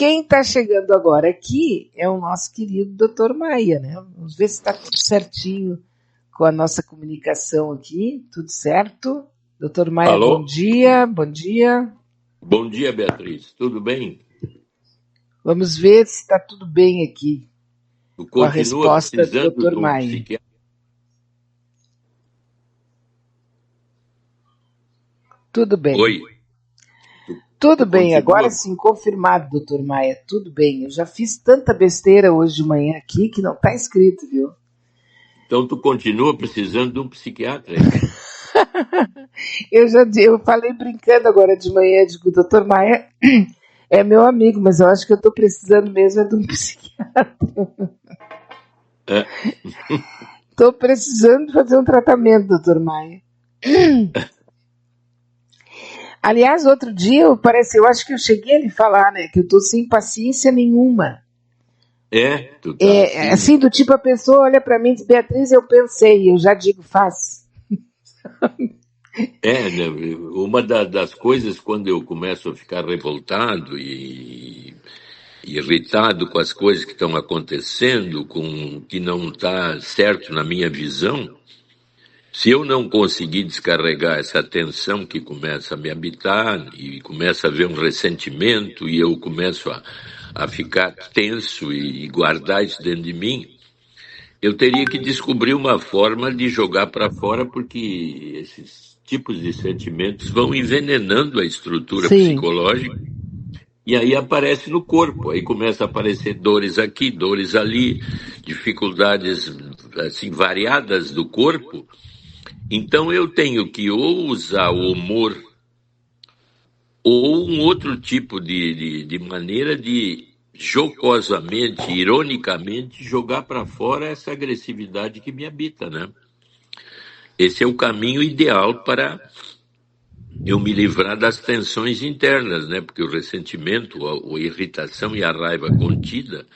quem está chegando agora aqui é o nosso querido Dr. Maia, né? Vamos ver se está tudo certinho com a nossa comunicação aqui. Tudo certo? Dr. Maia, Alô? bom dia, bom dia. Bom dia, Beatriz. Tudo bem? Vamos ver se está tudo bem aqui Tu com a continua resposta do precisando Dr. de um Maia. psiquiatra? Tudo bem. Oi. Tudo Tu bem, agora continua? sim, confirmado, doutor Maia, tudo bem. Eu já fiz tanta besteira hoje de manhã aqui que não está escrito, viu? Então tu continua precisando de um psiquiatra? É isso? Eu falei brincando agora de manhã, digo, o doutor Maia é meu amigo, mas eu acho que eu estou precisando mesmo de um psiquiatra. É. Estou precisando fazer um tratamento, doutor Maia. Aliás, outro dia, eu acho que eu cheguei a lhe falar, né, que eu estou sem paciência nenhuma. Tu tá Assim, do tipo, a pessoa olha para mim e diz, Beatriz, eu pensei, eu já digo, faz. Né? Uma das coisas, quando eu começo a ficar revoltado e irritado com as coisas que estão acontecendo, com o que não está certo na minha visão, se eu não conseguir descarregar essa tensão que começa a me habitar e começa a haver um ressentimento e eu começo a ficar tenso e guardar isso dentro de mim, eu teria que descobrir uma forma de jogar para fora, porque esses tipos de sentimentos vão envenenando a estrutura Sim. psicológica e aí aparece no corpo, aí começa a aparecer dores aqui, dores ali, dificuldades assim variadas do corpo. Então eu tenho que ou usar o humor ou um outro tipo de maneira de jocosamente, ironicamente, jogar para fora essa agressividade que me habita, né? Esse é o caminho ideal para eu me livrar das tensões internas, né? Porque o ressentimento, a irritação e a raiva contida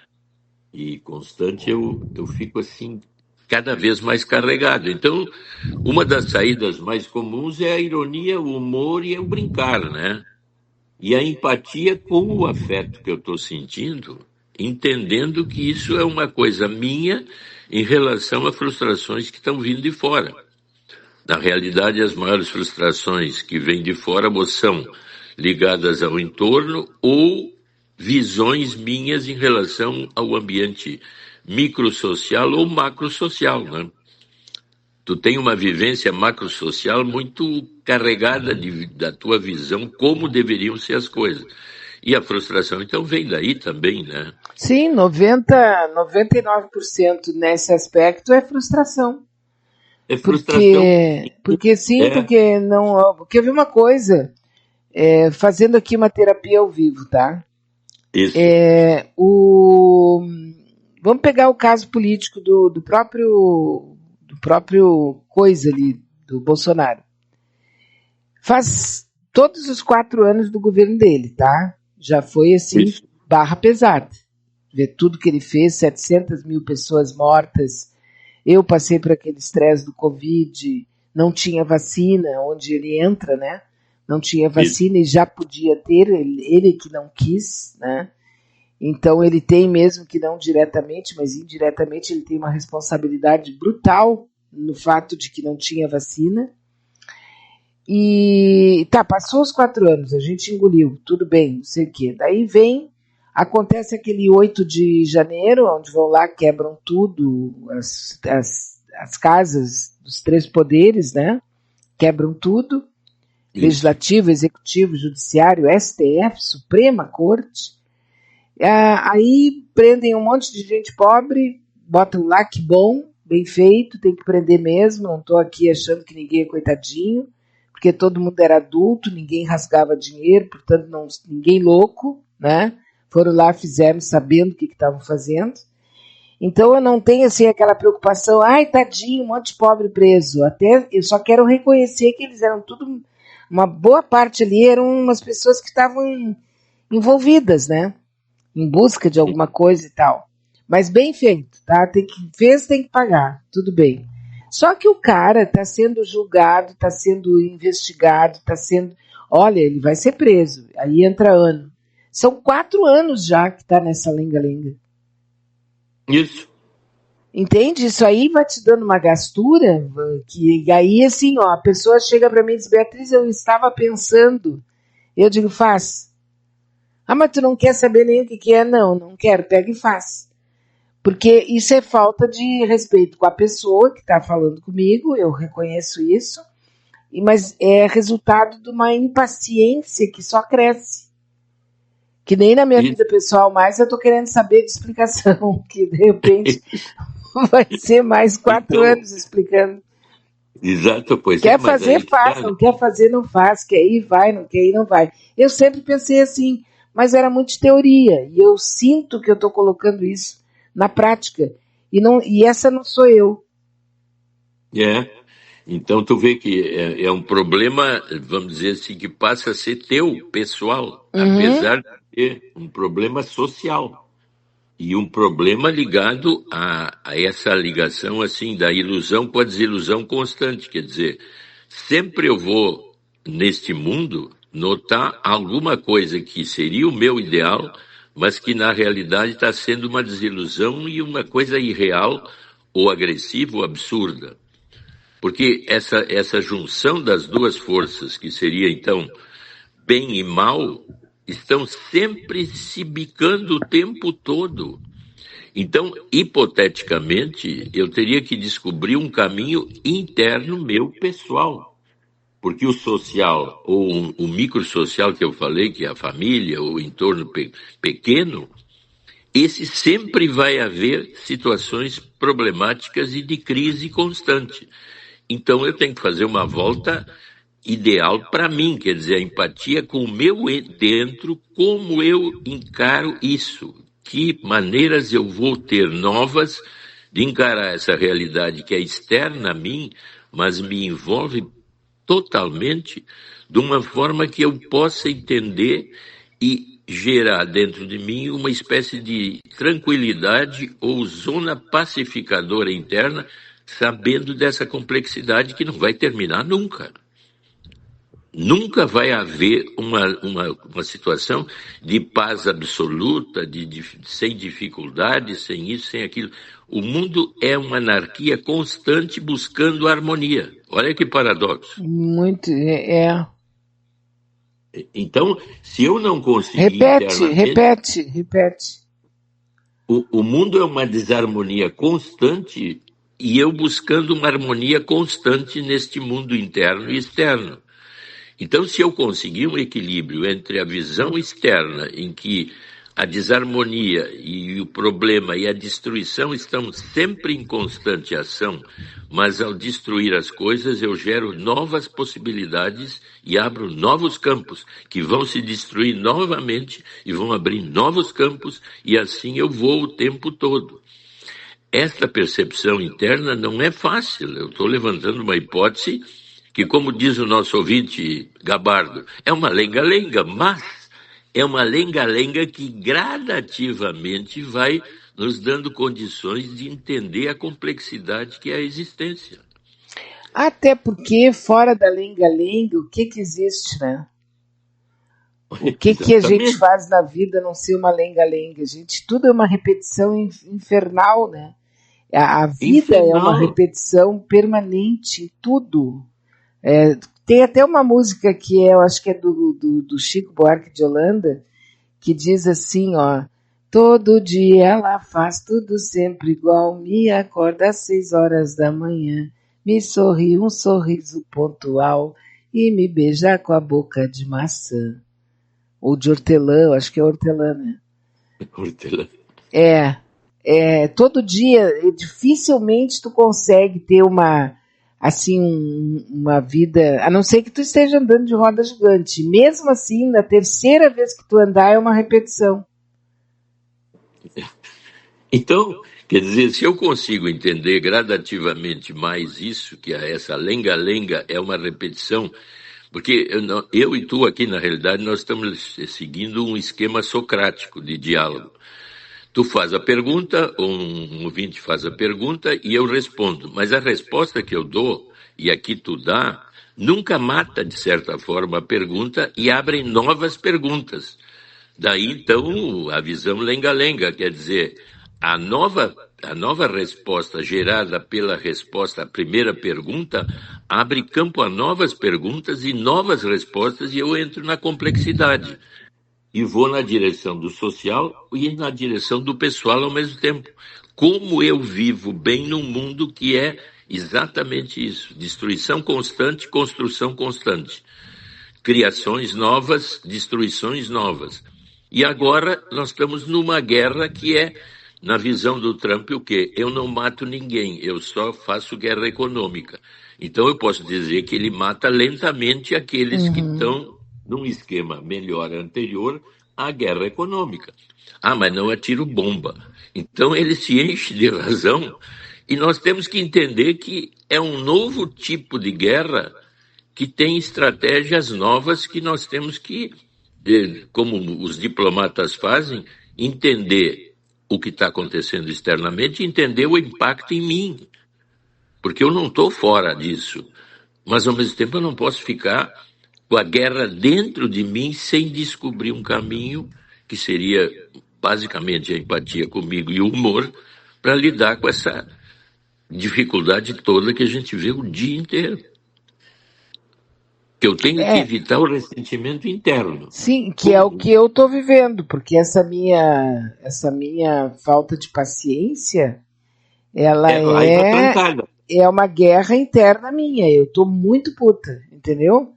e constante, eu fico assim cada vez mais carregado. Então, uma das saídas mais comuns é a ironia, o humor e o brincar, né? E a empatia com o afeto que eu estou sentindo, entendendo que isso é uma coisa minha em relação a frustrações que estão vindo de fora. Na realidade, as maiores frustrações que vêm de fora ou são ligadas ao entorno ou visões minhas em relação ao ambiente microsocial ou macrosocial, né? Tu tem uma vivência macrosocial muito carregada da tua visão como deveriam ser as coisas. E a frustração, então, vem daí também, né? Sim, 99% nesse aspecto é frustração. É frustração. Porque não. Porque eu vi uma coisa, fazendo aqui uma terapia ao vivo, tá? Isso. Vamos pegar o caso político do próprio coisa ali, do Bolsonaro. Faz todos os 4 anos do governo dele, tá? Já foi assim, Isso. barra pesada. Ver tudo que ele fez, 700 mil pessoas mortas. Eu passei por aquele estresse do Covid, não tinha vacina, onde ele entra, né? Não tinha vacina e já podia ter, ele que não quis, né? Então ele tem, mesmo que não diretamente, mas indiretamente, ele tem uma responsabilidade brutal no fato de que não tinha vacina. E tá, passou os 4 anos, a gente engoliu, tudo bem, não sei o quê. Daí acontece aquele 8 de janeiro, onde vão lá, quebram tudo, as casas dos 3 poderes, né? Quebram tudo, Isso. Legislativo, Executivo, Judiciário, STF, Suprema Corte. Aí prendem um monte de gente pobre, botam lá, que bom, bem feito, tem que prender mesmo, não estou aqui achando que ninguém é coitadinho, porque todo mundo era adulto, ninguém rasgava dinheiro, portanto ninguém louco, né? Foram lá, fizeram sabendo o que estavam fazendo. Então eu não tenho assim aquela preocupação, ai tadinho, um monte de pobre preso. Até eu só quero reconhecer que eles eram tudo, uma boa parte ali eram umas pessoas que estavam envolvidas, né? Em busca de alguma coisa e tal. Mas bem feito, tá? Fez, tem que pagar, tudo bem. Só que o cara está sendo julgado, está sendo investigado, olha, ele vai ser preso. Aí entra ano. São 4 anos já que tá nessa lenga-lenga. Isso. Entende? Isso aí vai te dando uma gastura, que aí assim, ó, a pessoa chega para mim e diz, Beatriz, eu estava pensando. Eu digo, faz. Ah, mas tu não quer saber nem o que é? Não, não quero, pega e faz. Porque isso é falta de respeito com a pessoa que está falando comigo, eu reconheço isso, mas é resultado de uma impaciência que só cresce. Que nem na minha vida pessoal mais eu tô querendo saber de explicação, que de repente vai ser mais 4 anos explicando. Exato, pois quer fazer, faz, não quer fazer, não faz, quer ir, vai, não quer ir, não vai. Eu sempre pensei assim, mas era muito de teoria, e eu sinto que eu estou colocando isso na prática, e essa não sou eu. Então tu vê que é um problema, vamos dizer assim, que passa a ser teu, pessoal, apesar de ser um problema social. E um problema ligado a essa ligação assim da ilusão com a desilusão constante. Quer dizer, sempre eu vou, neste mundo, notar alguma coisa que seria o meu ideal, mas que na realidade está sendo uma desilusão e uma coisa irreal, ou agressiva, ou absurda. Porque essa junção das duas forças, que seria então bem e mal, estão sempre se bicando o tempo todo. Então, hipoteticamente, eu teria que descobrir um caminho interno meu, pessoal. Porque o social, ou o microsocial que eu falei, que é a família, ou o entorno pequeno, esse sempre vai haver situações problemáticas e de crise constante. Então, eu tenho que fazer uma volta ideal para mim, quer dizer, a empatia com o meu dentro, como eu encaro isso, que maneiras eu vou ter novas de encarar essa realidade que é externa a mim, mas me envolve totalmente, de uma forma que eu possa entender e gerar dentro de mim uma espécie de tranquilidade ou zona pacificadora interna, sabendo dessa complexidade que não vai terminar nunca. Nunca vai haver uma situação de paz absoluta, sem dificuldade, sem isso, sem aquilo. O mundo é uma anarquia constante buscando harmonia. Olha que paradoxo. Muito, Então, se eu não conseguir repete. O mundo é uma desarmonia constante e eu buscando uma harmonia constante neste mundo interno e externo. Então, se eu conseguir um equilíbrio entre a visão externa, em que a desarmonia e o problema e a destruição estão sempre em constante ação, mas ao destruir as coisas eu gero novas possibilidades e abro novos campos, que vão se destruir novamente e vão abrir novos campos, e assim eu vou o tempo todo. Esta percepção interna não é fácil. Eu estou levantando uma hipótese que, como diz o nosso ouvinte Gabardo, é uma lenga-lenga, mas é uma lenga-lenga que gradativamente vai nos dando condições de entender a complexidade que é a existência. Até porque, fora da lenga-lenga, o que existe, né? O que a gente faz na vida não ser uma lenga-lenga? Gente, tudo é uma repetição infernal, né? A vida é uma repetição permanente em tudo. Tem até uma música que eu acho que é do Chico Buarque de Holanda, que diz assim, ó: todo dia ela faz tudo sempre igual, me acorda às 6 horas da manhã, me sorri um sorriso pontual e me beija com a boca de maçã. Ou de hortelã, acho que é hortelã, né? Hortelã. Todo dia, dificilmente tu consegue ter uma vida, a não ser que tu esteja andando de roda gigante. Mesmo assim, na terceira vez que tu andar, é uma repetição. Então, quer dizer, se eu consigo entender gradativamente mais isso, que essa lenga-lenga é uma repetição, porque eu e tu aqui, na realidade, nós estamos seguindo um esquema socrático de diálogo. Tu faz a pergunta, ou um ouvinte faz a pergunta e eu respondo. Mas a resposta que eu dou, e aqui tu dá, nunca mata, de certa forma, a pergunta e abre novas perguntas. Daí, então, a visão lenga-lenga, quer dizer, a nova resposta gerada pela resposta à primeira pergunta abre campo a novas perguntas e novas respostas, e eu entro na complexidade. E vou na direção do social e na direção do pessoal ao mesmo tempo. Como eu vivo bem num mundo que é exatamente isso: destruição constante, construção constante. Criações novas, destruições novas. E agora nós estamos numa guerra que é, na visão do Trump, o quê? Eu não mato ninguém, eu só faço guerra econômica. Então eu posso dizer que ele mata lentamente aqueles que estão num esquema melhor anterior à guerra econômica. Ah, mas não é tiro bomba. Então ele se enche de razão e nós temos que entender que é um novo tipo de guerra que tem estratégias novas que nós temos que, como os diplomatas fazem, entender o que está acontecendo externamente e entender o impacto em mim. Porque eu não estou fora disso, mas ao mesmo tempo eu não posso ficar com a guerra dentro de mim sem descobrir um caminho que seria basicamente a empatia comigo e o humor para lidar com essa dificuldade toda que a gente vê o dia inteiro. Que eu tenho que evitar o ressentimento interno. Sim, que é o que eu estou vivendo, porque essa minha falta de paciência, ela raiva trancada. é uma guerra interna minha. Eu tô muito puta, entendeu?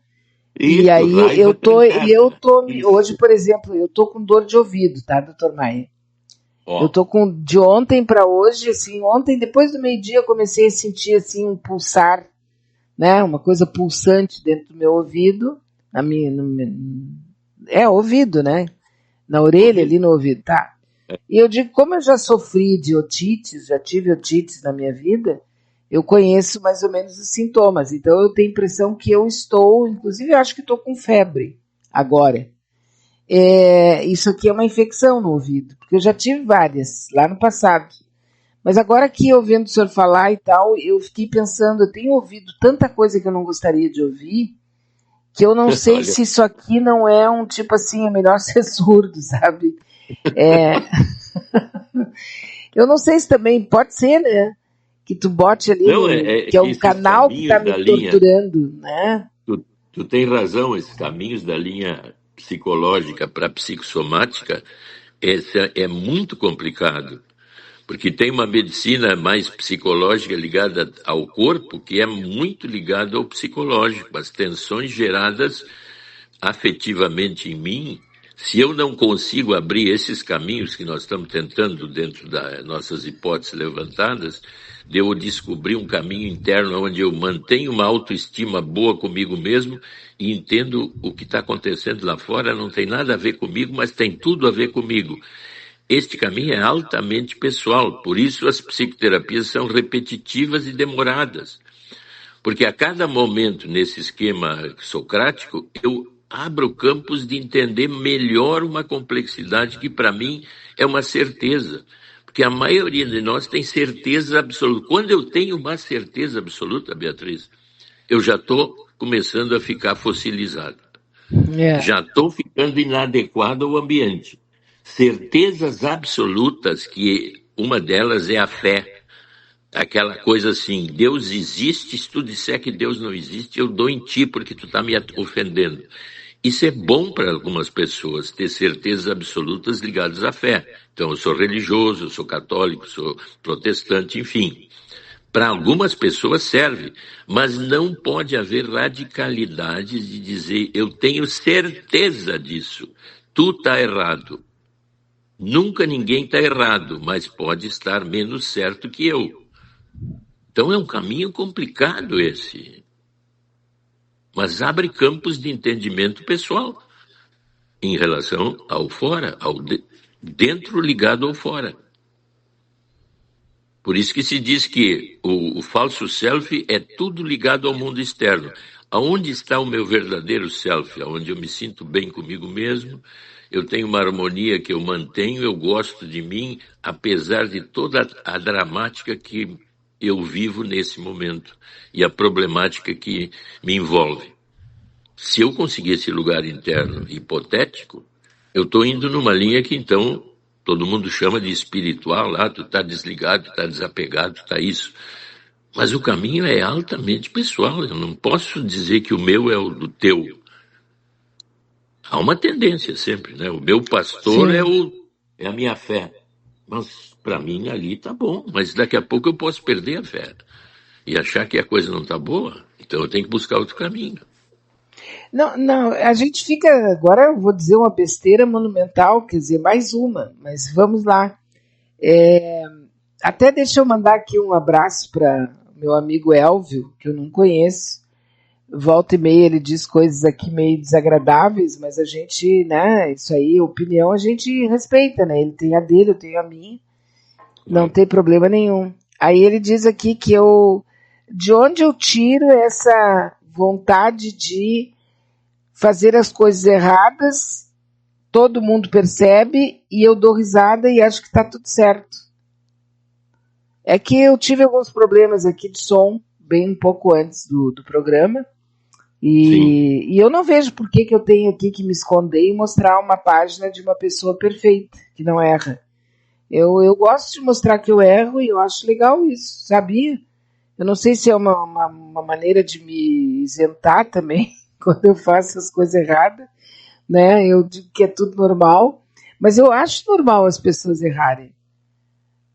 Isso, e aí raiva eu tô trancada. hoje, por exemplo, eu tô com dor de ouvido, tá, doutor Maia? Ó, Eu tô com de ontem para hoje, assim, ontem depois do meio-dia eu comecei a sentir assim um pulsar, né, uma coisa pulsante dentro do meu ouvido, ouvido, né? Na orelha, ali no ouvido, tá? E eu digo, como eu já sofri de otites, já tive otites na minha vida, eu conheço mais ou menos os sintomas. Então eu tenho a impressão que eu estou, inclusive eu acho que estou com febre agora. Isso aqui é uma infecção no ouvido, porque eu já tive várias lá no passado. Mas agora aqui, ouvindo o senhor falar e tal, eu fiquei pensando, eu tenho ouvido tanta coisa que eu não gostaria de ouvir, que eu não sei se isso aqui não é um tipo assim, é melhor ser surdo, sabe? Eu não sei se também pode ser, né? Que tu bote ali, que é um canal que tá me torturando, né? Tu tem razão, esses caminhos da linha psicológica para a psicossomática é muito complicado, porque tem uma medicina mais psicológica ligada ao corpo, que é muito ligada ao psicológico, as tensões geradas afetivamente em mim. Se eu não consigo abrir esses caminhos que nós estamos tentando dentro das nossas hipóteses levantadas, de eu descobrir um caminho interno onde eu mantenho uma autoestima boa comigo mesmo e entendo o que está acontecendo lá fora, não tem nada a ver comigo, mas tem tudo a ver comigo. Este caminho é altamente pessoal, por isso as psicoterapias são repetitivas e demoradas. Porque a cada momento nesse esquema socrático, eu abro campos de entender melhor uma complexidade que para mim é uma certeza. Porque a maioria de nós tem certeza absoluta. Quando eu tenho uma certeza absoluta, Beatriz, eu já estou começando a ficar fossilizado. Já estou ficando inadequado ao ambiente. Certezas absolutas, que uma delas é a fé. Aquela coisa assim, Deus existe, se tu disser que Deus não existe, eu dou em ti porque tu está me ofendendo. Isso é bom para algumas pessoas, ter certezas absolutas ligadas à fé. Então, eu sou religioso, eu sou católico, sou protestante, enfim. Para algumas pessoas serve, mas não pode haver radicalidades de dizer, eu tenho certeza disso, tu está errado. Nunca ninguém está errado, mas pode estar menos certo que eu. Então é um caminho complicado esse, mas abre campos de entendimento pessoal em relação ao fora, dentro ligado ao fora. Por isso que se diz que o falso self é tudo ligado ao mundo externo. Aonde está o meu verdadeiro self? Aonde eu me sinto bem comigo mesmo, eu tenho uma harmonia que eu mantenho, eu gosto de mim, apesar de toda a dramática que eu vivo nesse momento e a problemática que me envolve. Se eu conseguir esse lugar interno hipotético, eu estou indo numa linha que então todo mundo chama de espiritual lá, tu está desligado, tu está desapegado, tu está isso. Mas o caminho é altamente pessoal, eu não posso dizer que o meu é o do teu. Há uma tendência sempre, né? O meu pastor Sim. é a minha fé. Mas para mim ali tá bom, mas daqui a pouco eu posso perder a fé e achar que a coisa não tá boa. Então eu tenho que buscar outro caminho. Não, não, a gente fica. Agora eu vou dizer uma besteira monumental, quer dizer, mais uma, mas vamos lá. Até deixa eu mandar aqui um abraço para meu amigo Elvio, que eu não conheço. Volta e meia ele diz coisas aqui meio desagradáveis, mas a gente, né, isso aí, opinião a gente respeita, né? Ele tem a dele, eu tenho a minha, não tem problema nenhum. Aí ele diz aqui que de onde eu tiro essa vontade de fazer as coisas erradas, todo mundo percebe e eu dou risada e acho que está tudo certo. É que eu tive alguns problemas aqui de som, bem um pouco antes do programa, e eu não vejo por que eu tenho aqui que me esconder e mostrar uma página de uma pessoa perfeita, que não erra. Eu gosto de mostrar que eu erro e eu acho legal isso, sabia? Eu não sei se é uma maneira de me isentar também, quando eu faço as coisas erradas, né? Eu digo que é tudo normal, mas eu acho normal as pessoas errarem.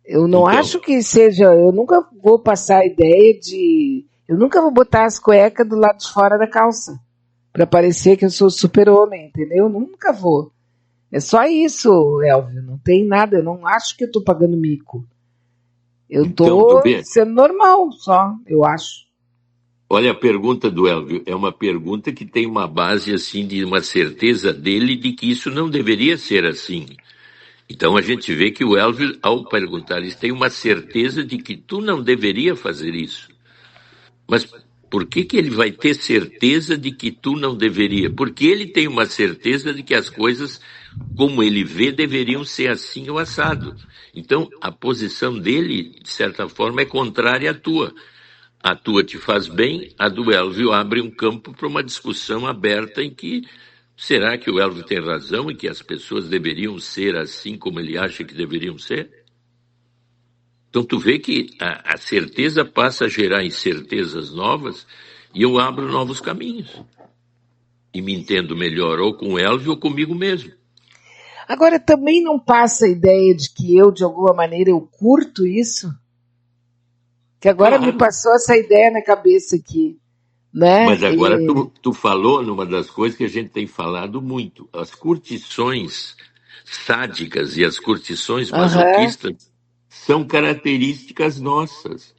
Eu não Então, acho que seja. Eu nunca vou passar a ideia de. Eu nunca vou botar as cuecas do lado de fora da calça para parecer que eu sou super-homem, entendeu? Nunca vou. É só isso, Elvio. Não tem nada. Eu não acho que eu tô pagando mico. Eu então, tu tô vê, sendo normal só, eu acho. olha a pergunta do Elvio, é uma pergunta que tem uma base assim de uma certeza dele de que isso não deveria ser assim. Então a gente vê que o Elvio, ao perguntar isso, tem uma certeza de que tu não deveria fazer isso. Mas por que que ele vai ter certeza de que tu não deveria? Porque ele tem uma certeza de que as coisas, como ele vê, deveriam ser assim ou assado. Então, a posição dele, de certa forma, é contrária à tua. A tua te faz bem, a do Elvio abre um campo para uma discussão aberta em que será que o Elvio tem razão e que as pessoas deveriam ser assim como ele acha que deveriam ser? Então tu vê que a certeza passa a gerar incertezas novas e eu abro novos caminhos. E me entendo melhor ou com o Elvio ou comigo mesmo. Agora, também não passa a ideia de que eu, de alguma maneira, eu curto isso? Que agora me Claro. passou essa ideia na cabeça aqui, né? Mas agora tu falou numa das coisas que a gente tem falado muito. As curtições sádicas e as curtições Aham. masoquistas são características nossas.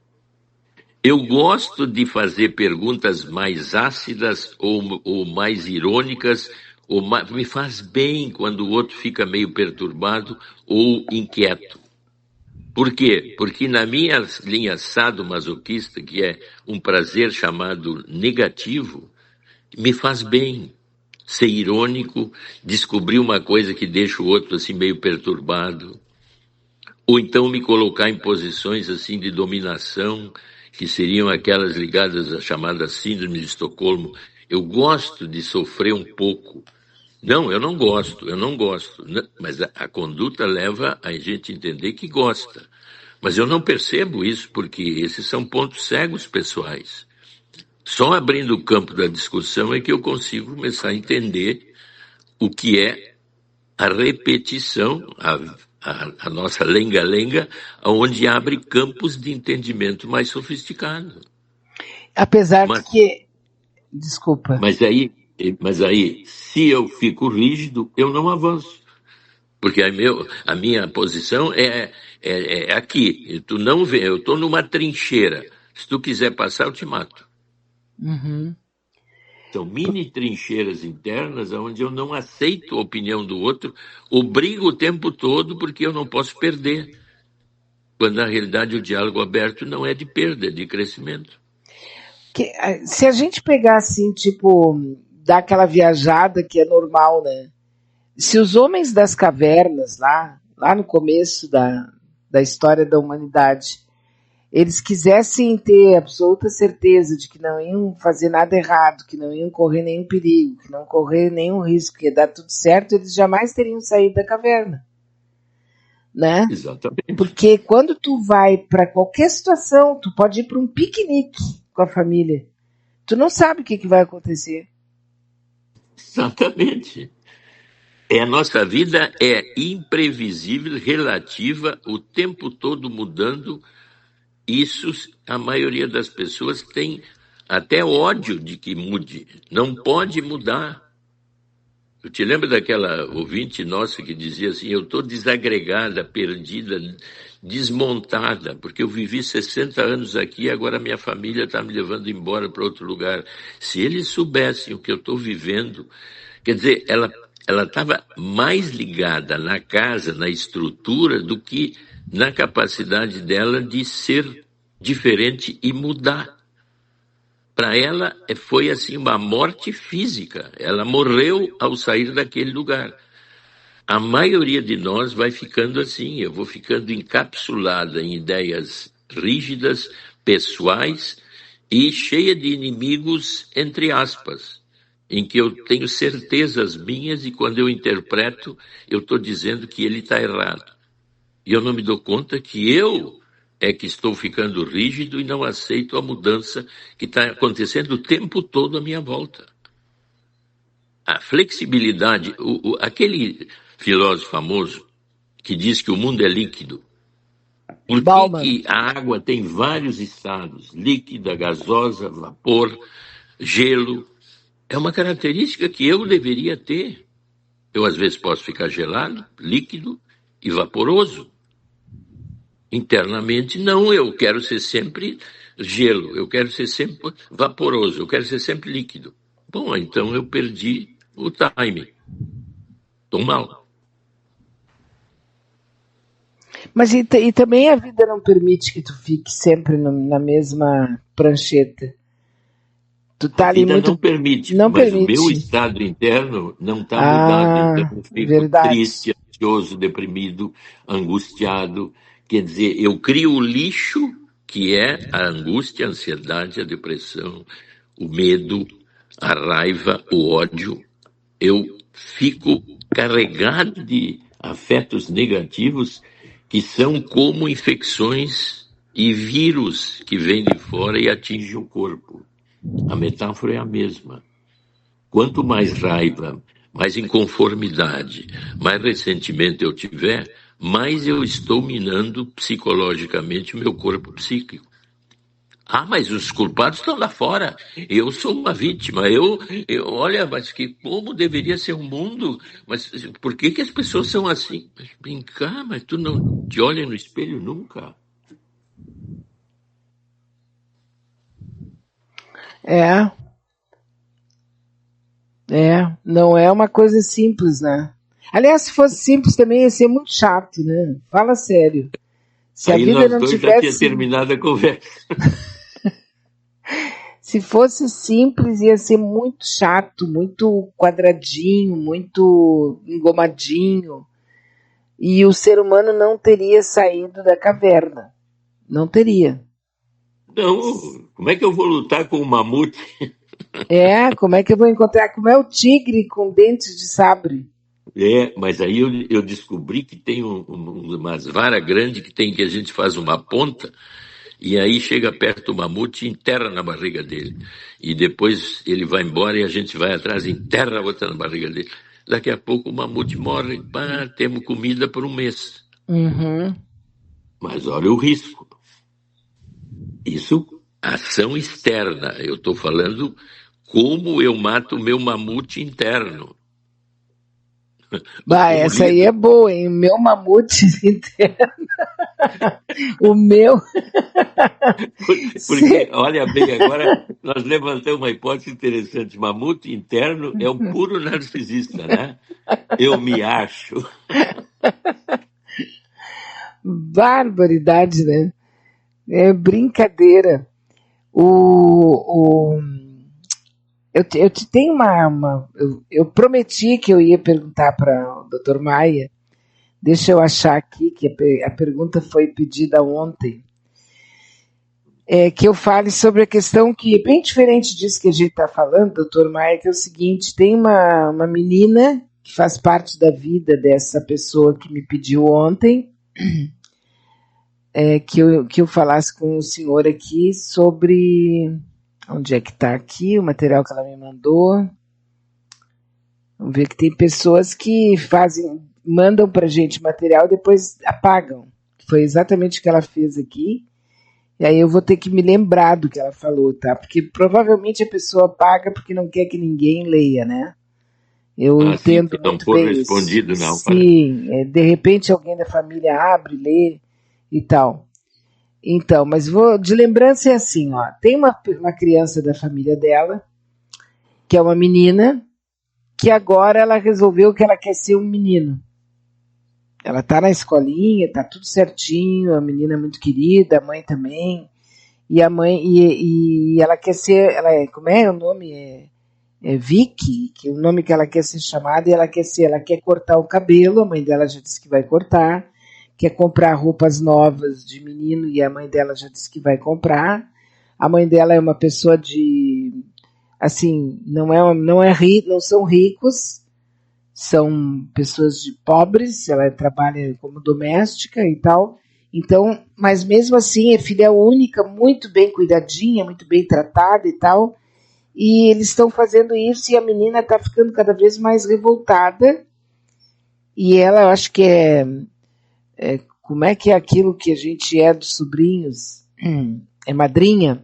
Eu gosto de fazer perguntas mais ácidas ou mais irônicas, me faz bem quando o outro fica meio perturbado ou inquieto. Por quê? Porque na minha linha sadomasoquista, que é um prazer chamado negativo, me faz bem ser irônico, descobrir uma coisa que deixa o outro assim meio perturbado, ou então me colocar em posições assim de dominação, que seriam aquelas ligadas à chamada síndrome de Estocolmo. Eu gosto de sofrer um pouco. Não, eu não gosto. Mas a conduta leva a gente entender que gosta. Mas eu não percebo isso porque esses são pontos cegos pessoais. Só abrindo o campo da discussão é que eu consigo começar a entender o que é a repetição, a nossa lenga-lenga, onde abre campos de entendimento mais sofisticado. Apesar de Mas, que. Desculpa. mas, aí, mas aí, se eu fico rígido, eu não avanço. Porque a minha posição é aqui. Tu não vê, eu estou numa trincheira. Se tu quiser passar, eu te mato. Uhum. São mini trincheiras internas onde eu não aceito a opinião do outro, obrigo o tempo todo porque eu não posso perder. Quando na realidade o diálogo aberto não é de perda, é de crescimento. Se a gente pegar assim, tipo, dar aquela viajada que é normal, né? Se os homens das cavernas, lá no começo da história da humanidade, eles quisessem ter absoluta certeza de que não iam fazer nada errado, que não iam correr nenhum perigo, que não correr nenhum risco, que ia dar tudo certo, eles jamais teriam saído da caverna, né? Exatamente. Porque quando tu vai para qualquer situação, tu pode ir para um piquenique com a família, tu não sabe o que vai acontecer. Exatamente. A nossa vida é imprevisível, relativa, o tempo todo mudando. Isso a maioria das pessoas tem até ódio de que mude. Não pode mudar. Eu te lembro daquela ouvinte nossa que dizia assim: eu estou desagregada, perdida, desmontada, porque eu vivi 60 anos aqui e agora minha família está me levando embora para outro lugar. Se eles soubessem o que eu estou vivendo, quer dizer, ela estava mais ligada na casa, na estrutura, do que na capacidade dela de ser diferente e mudar. Para ela foi assim uma morte física. Ela morreu ao sair daquele lugar. A maioria de nós vai ficando assim. Eu vou ficando encapsulada em ideias rígidas, pessoais e cheia de inimigos, entre aspas, em que eu tenho certezas minhas e quando eu interpreto, eu estou dizendo que ele está errado. E eu não me dou conta que eu é que estou ficando rígido e não aceito a mudança que está acontecendo o tempo todo à minha volta. A flexibilidade, aquele filósofo famoso que diz que o mundo é líquido. Por Bauman. que a água tem vários estados? Líquida, gasosa, vapor, gelo. É uma característica que eu deveria ter. Eu, às vezes, posso ficar gelado, líquido e vaporoso. Internamente, não, eu quero ser sempre gelo, eu quero ser sempre vaporoso, eu quero ser sempre líquido. Bom, então eu perdi o time. Estou mal. Mas e também a vida não permite que tu fique sempre na mesma prancheta. Tu A tá ali vida muito. não permite, Não mas o meu permite. estado interno não está mudado. Então Ah, eu fico verdade. triste, ansioso, deprimido, angustiado. Quer dizer, eu crio o lixo que é a angústia, a ansiedade, a depressão, o medo, a raiva, o ódio. Eu fico carregado de afetos negativos que são como infecções e vírus que vêm de fora e atingem o corpo. A metáfora é a mesma. Quanto mais raiva, mais inconformidade, mais ressentimento eu tiver, mais eu estou minando psicologicamente o meu corpo psíquico. Ah, mas os culpados estão lá fora. Eu sou uma vítima. Olha, mas que como deveria ser o mundo? Mas por que as pessoas são assim? Mas vem cá, mas tu não te olha no espelho nunca? É, não é uma coisa simples, né? Aliás, se fosse simples também ia ser muito chato, né? Fala sério. Se a Aí vida nós não dois já tinha tivesse. terminado a conversa. Se fosse simples, ia ser muito chato, muito quadradinho, muito engomadinho. E o ser humano não teria saído da caverna. Não teria. Não, como é que eu vou lutar com o mamute? Como é que eu vou encontrar? Como é o tigre com dentes de sabre? Mas aí eu descobri que tem umas varas grandes que a gente faz uma ponta e aí chega perto do mamute e enterra na barriga dele. E depois ele vai embora e a gente vai atrás e enterra a outra na barriga dele. Daqui a pouco o mamute morre, pá, temos comida por um mês. Uhum. Mas olha o risco. Isso, ação externa. Eu estou falando como eu mato o meu mamute interno. Bah, Como essa aí lido. é boa, hein? O meu mamute interno. O meu. Porque, olha bem, agora nós levantamos uma hipótese interessante. Mamute interno é um puro narcisista, né? Eu me acho. Barbaridade, né? É brincadeira. O, o, eu te tenho eu prometi que eu ia perguntar para o Dr. Maia. Deixa eu achar aqui que a pergunta foi pedida ontem. que eu fale sobre a questão que é bem diferente disso que a gente está falando, doutor Maia, que é o seguinte, tem uma menina que faz parte da vida dessa pessoa que me pediu ontem, que eu falasse com o senhor aqui sobre... Onde é que está aqui o material que ela me mandou? Vamos ver que tem pessoas que mandam para a gente material e depois apagam. Foi exatamente o que ela fez aqui. E aí eu vou ter que me lembrar do que ela falou, tá? Porque provavelmente a pessoa paga porque não quer que ninguém leia, né? Eu Assim entendo que não muito for bem isso. respondido, não. Sim, de repente alguém da família abre, lê e tal. Então, mas de lembrança é assim, ó. Tem uma criança da família dela, que é uma menina, que agora ela resolveu que ela quer ser um menino. Ela tá na escolinha, tá tudo certinho, a menina é muito querida, a mãe também. E a mãe, e ela quer ser, como é o nome? É Vicky, que é o nome que ela quer ser chamada, e ela quer cortar o cabelo, a mãe dela já disse que vai cortar, quer comprar roupas novas de menino, e a mãe dela já disse que vai comprar. A mãe dela é uma pessoa assim, não são ricos, são pessoas pobres, ela trabalha como doméstica e tal. Então, mas mesmo assim é filha única, muito bem cuidadinha, muito bem tratada e tal. E eles estão fazendo isso e a menina está ficando cada vez mais revoltada. E ela, eu acho que como é que é aquilo que a gente é dos sobrinhos? É madrinha,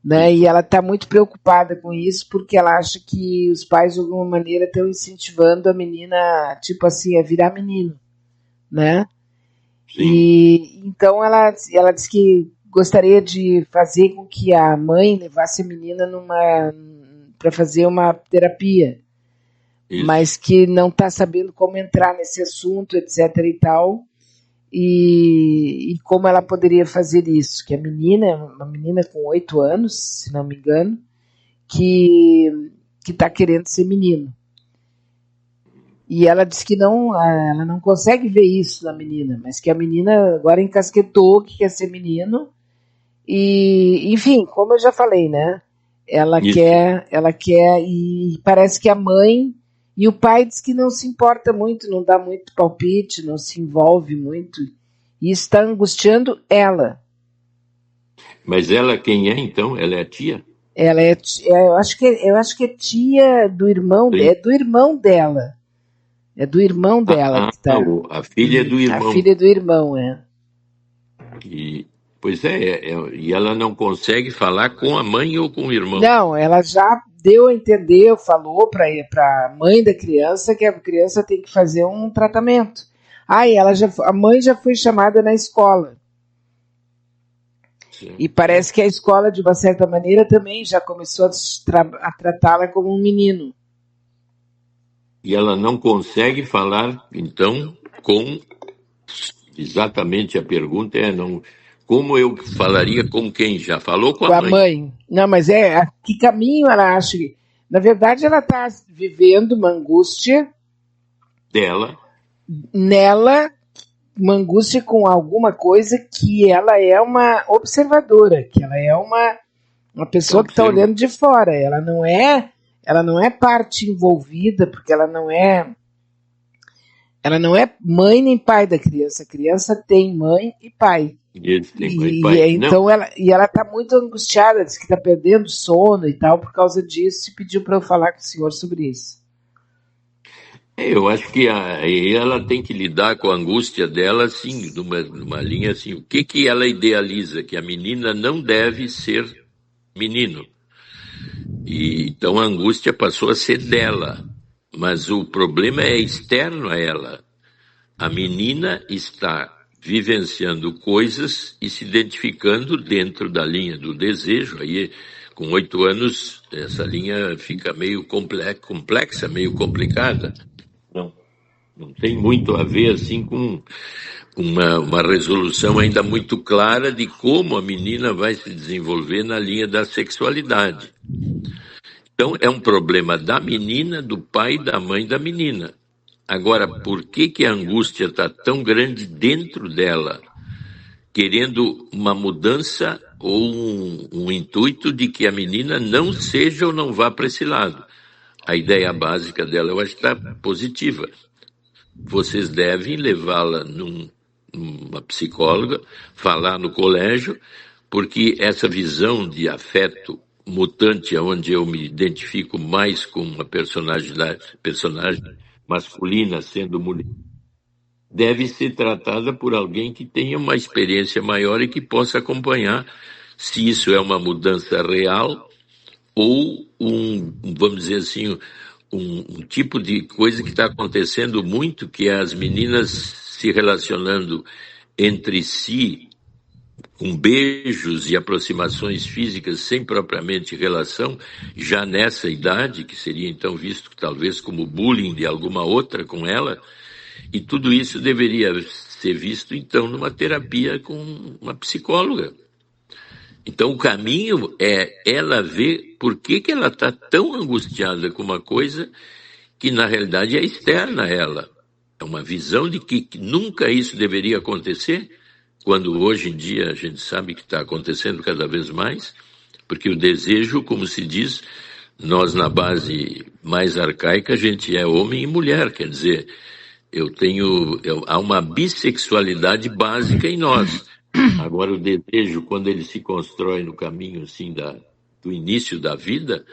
né? E ela está muito preocupada com isso porque ela acha que os pais de alguma maneira estão incentivando a menina, tipo assim, a virar menino, né? Sim. E então ela disse que gostaria de fazer com que a mãe levasse a menina para fazer uma terapia, Isso. mas que não está sabendo como entrar nesse assunto, etc. e tal. E como ela poderia fazer isso, que a menina, uma menina com 8 anos, se não me engano, que está querendo ser menino. E ela disse que ela não consegue ver isso na menina, mas que a menina agora encasquetou que quer ser menino. E, enfim, como eu já falei, né? Ela quer, e parece que a mãe e o pai diz que não se importa muito, não dá muito palpite, não se envolve muito. E está angustiando ela. Mas ela quem é, então? Ela é a tia? Ela eu acho que é tia do irmão, Sim. é do irmão dela. É do irmão dela que está. A filha do irmão. A filha do irmão, Pois e ela não consegue falar com a mãe ou com o irmão? Não, ela já deu a entender, falou para a mãe da criança que a criança tem que fazer um tratamento. E a mãe já foi chamada na escola. Sim. E parece que a escola, de uma certa maneira, também já começou a tratá-la como um menino. E ela não consegue falar, então, com... Exatamente a pergunta não... Como eu falaria com quem? Já falou com a mãe? Com a mãe. Não, mas que caminho ela acha? Na verdade, ela está vivendo uma angústia nela, uma angústia com alguma coisa que ela é uma observadora, que ela é uma pessoa que está olhando de fora. Ela não é parte envolvida, porque ela não é mãe nem pai da criança. A criança tem mãe e pai. Então ela está muito angustiada, diz que está perdendo sono e tal por causa disso, e pediu para eu falar com o senhor sobre isso. Eu acho que ela tem que lidar com a angústia dela, assim, numa linha assim, o que ela idealiza? Que a menina não deve ser menino. E então a angústia passou a ser dela, mas o problema é externo a ela. A menina está vivenciando coisas e se identificando dentro da linha do desejo. Aí, com 8 anos, essa linha fica meio complexa, meio complicada. Não tem muito a ver assim com uma resolução ainda muito clara de como a menina vai se desenvolver na linha da sexualidade. Então, é um problema da menina, do pai e da mãe da menina. Agora, por que a angústia está tão grande dentro dela, querendo uma mudança ou um intuito de que a menina não seja ou não vá para esse lado. A ideia básica dela, eu acho que está positiva. Vocês devem levá-la numa psicóloga, falar no colégio, porque essa visão de afeto mutante, onde eu me identifico mais com uma personagem masculina sendo mulher, deve ser tratada por alguém que tenha uma experiência maior e que possa acompanhar se isso é uma mudança real ou vamos dizer assim, um tipo de coisa que está acontecendo muito, que é as meninas se relacionando entre si com beijos e aproximações físicas sem propriamente relação, já nessa idade, que seria então visto talvez como bullying de alguma outra com ela, e tudo isso deveria ser visto então numa terapia com uma psicóloga. Então o caminho é ela ver por que ela está tão angustiada com uma coisa que na realidade é externa a ela. É uma visão de que nunca isso deveria acontecer, quando hoje em dia a gente sabe que está acontecendo cada vez mais, porque o desejo, como se diz, nós na base mais arcaica a gente é homem e mulher, quer dizer, há uma bissexualidade básica em nós. Agora o desejo, quando ele se constrói no caminho assim do início da vida,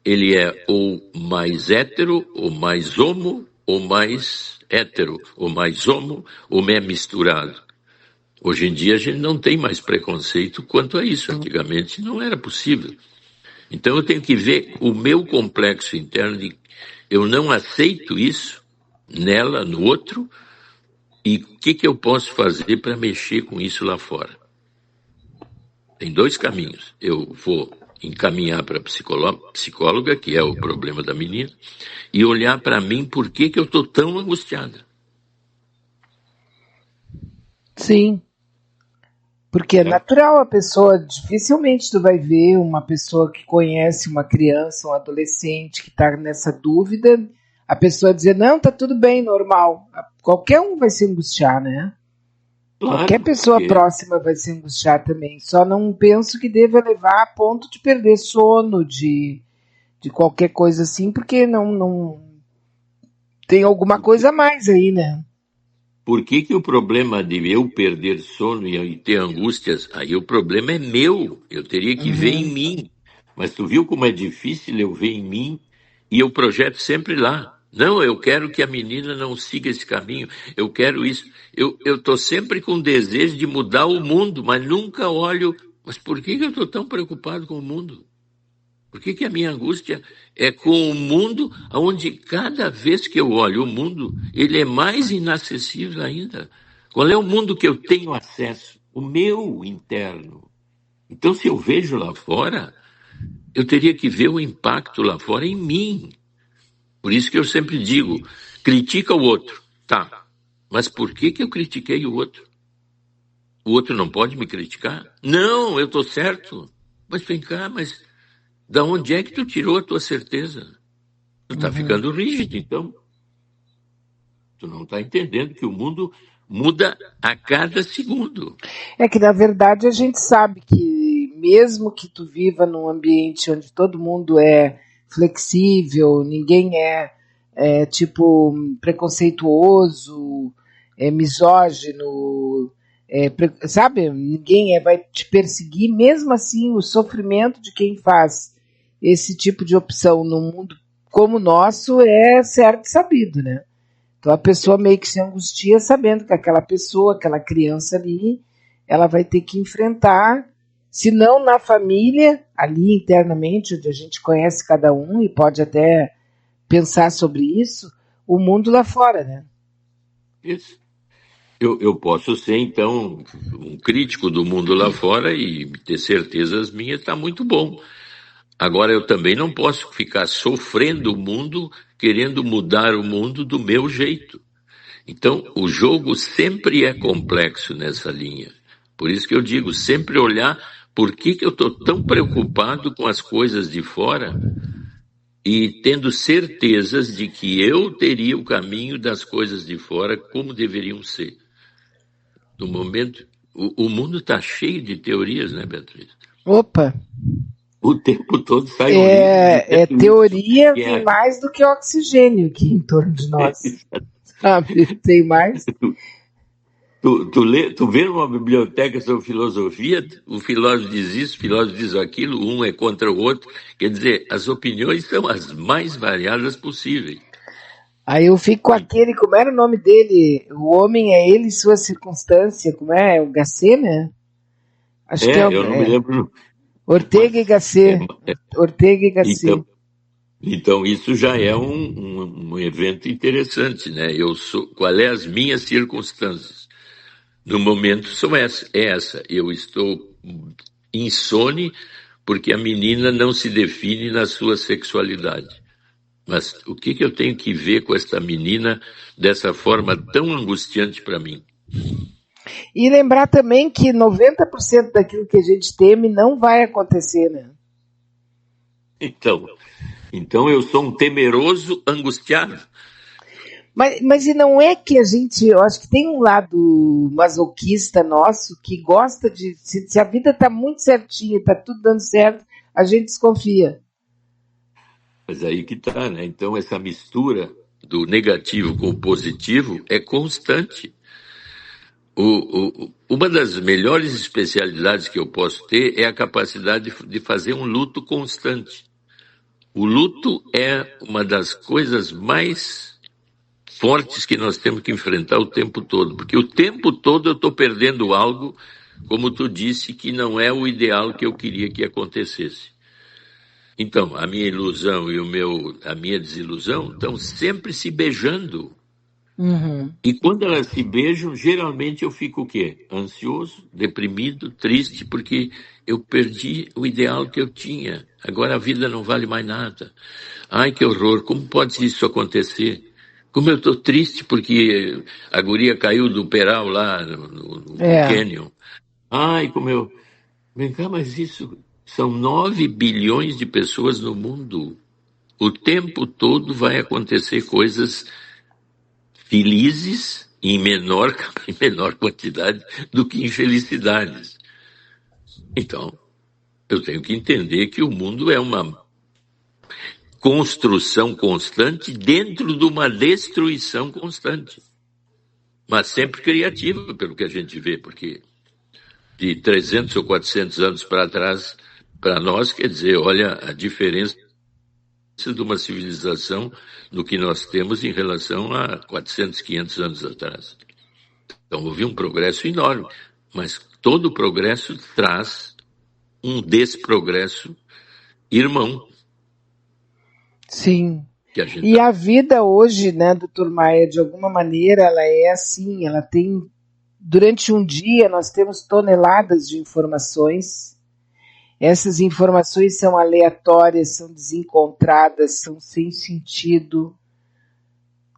ele é ou mais hétero, ou mais homo, ou mais hétero, ou mais homo, ou é misturado. Hoje em dia a gente não tem mais preconceito quanto a isso. Antigamente não era possível. Então eu tenho que ver o meu complexo interno de eu não aceito isso nela, no outro, e o que eu posso fazer para mexer com isso lá fora. Tem dois caminhos. Eu vou encaminhar para a psicóloga, que é o problema da menina, e olhar para mim por que eu estou tão angustiada. Sim. Porque é natural a pessoa, dificilmente tu vai ver uma pessoa que conhece uma criança, um adolescente que está nessa dúvida, a pessoa dizer, não, tá tudo bem, normal. Qualquer um vai se angustiar, né? Claro, qualquer pessoa próxima vai se angustiar também. Só não penso que deva levar a ponto de perder sono, de qualquer coisa assim, porque não tem alguma coisa a mais aí, né? Por que o problema de eu perder sono e ter angústias, aí o problema é meu, eu teria que ver em mim. Mas tu viu como é difícil eu ver em mim e eu projeto sempre lá. Não, eu quero que a menina não siga esse caminho, eu quero isso. Eu estou sempre com desejo de mudar o mundo, mas nunca olho, mas por que eu estou tão preocupado com o mundo? Por que a minha angústia é com o mundo, onde cada vez que eu olho o mundo, ele é mais inacessível ainda? Qual é o mundo que eu tenho acesso? O meu interno. Então, se eu vejo lá fora, eu teria que ver o impacto lá fora em mim. Por isso que eu sempre digo, critica o outro. Tá, mas por que eu critiquei o outro? O outro não pode me criticar? Não, eu estou certo. Mas vem cá, mas da onde é que tu tirou a tua certeza? Tu está ficando rígido, então. Tu não está entendendo que o mundo muda a cada segundo. É que, na verdade, a gente sabe que mesmo que tu viva num ambiente onde todo mundo é flexível, ninguém é tipo preconceituoso, misógino, sabe? Ninguém vai te perseguir, mesmo assim o sofrimento de quem faz esse tipo de opção num mundo como o nosso é certo e sabido, né? Então a pessoa meio que se angustia sabendo que aquela pessoa, aquela criança ali, ela vai ter que enfrentar, se não na família, ali internamente, onde a gente conhece cada um e pode até pensar sobre isso, o mundo lá fora, né? Isso. Eu posso ser, então, um crítico do mundo lá fora e ter certeza as minhas está muito bom. Agora, eu também não posso ficar sofrendo o mundo, querendo mudar o mundo do meu jeito. Então, o jogo sempre é complexo nessa linha. Por isso que eu digo, sempre olhar por que eu estou tão preocupado com as coisas de fora e tendo certezas de que eu teria o caminho das coisas de fora como deveriam ser. No momento, o mundo está cheio de teorias, né, Beatriz? Opa! O tempo todo sai um livro dizendo Teoria que tem mais do que oxigênio aqui em torno de nós, sabe? Tem mais. Tu vê numa biblioteca sobre filosofia, o filósofo diz isso, o filósofo diz aquilo, um é contra o outro. Quer dizer, as opiniões são as mais variadas possíveis. Aí eu fico com aquele, como era o nome dele? O homem é ele e sua circunstância, como é? O Gasset, né? Acho que Eu não me lembro. Ortega e Gasset. Ortega e Gasset. Então isso já é um evento interessante, né? Qual é as minhas circunstâncias? No momento são essa. Eu estou insone porque a menina não se define na sua sexualidade. Mas o que eu tenho que ver com esta menina dessa forma tão angustiante para mim? E lembrar também que 90% daquilo que a gente teme não vai acontecer, né? Então eu sou um temeroso angustiado. Mas e não é que a gente, eu acho que tem um lado masoquista nosso que gosta de, se a vida tá muito certinha, tá tudo dando certo, a gente desconfia. Mas aí que tá, né? Então essa mistura do negativo com o positivo é constante. Uma das melhores especialidades que eu posso ter é a capacidade de fazer um luto constante. O luto é uma das coisas mais fortes que nós temos que enfrentar o tempo todo, porque o tempo todo eu estou perdendo algo, como tu disse, que não é o ideal que eu queria que acontecesse. Então, a minha ilusão e a minha desilusão estão sempre se beijando. Uhum. E quando elas se beijam, geralmente eu fico o quê? Ansioso, deprimido, triste, porque eu perdi o ideal que eu tinha. Agora a vida não vale mais nada. Ai, que horror, como pode isso acontecer? Como eu estou triste porque a guria caiu do peral lá no Canyon. Ai, como eu... Vem cá, mas isso... São 9 bilhões de pessoas no mundo. O tempo todo vai acontecer coisas felizes em menor quantidade do que infelicidades. Então, eu tenho que entender que o mundo é uma construção constante dentro de uma destruição constante. Mas sempre criativa, pelo que a gente vê, porque de 300 ou 400 anos para trás, para nós, quer dizer, olha a diferença de uma civilização no que nós temos em relação a 400, 500 anos atrás. Então, houve um progresso enorme, mas todo progresso traz um desprogresso irmão. Sim. E a vida hoje, né, doutor Maia, de alguma maneira, ela é assim, ela tem... Durante um dia, nós temos toneladas de informações. Essas informações são aleatórias, são desencontradas, são sem sentido,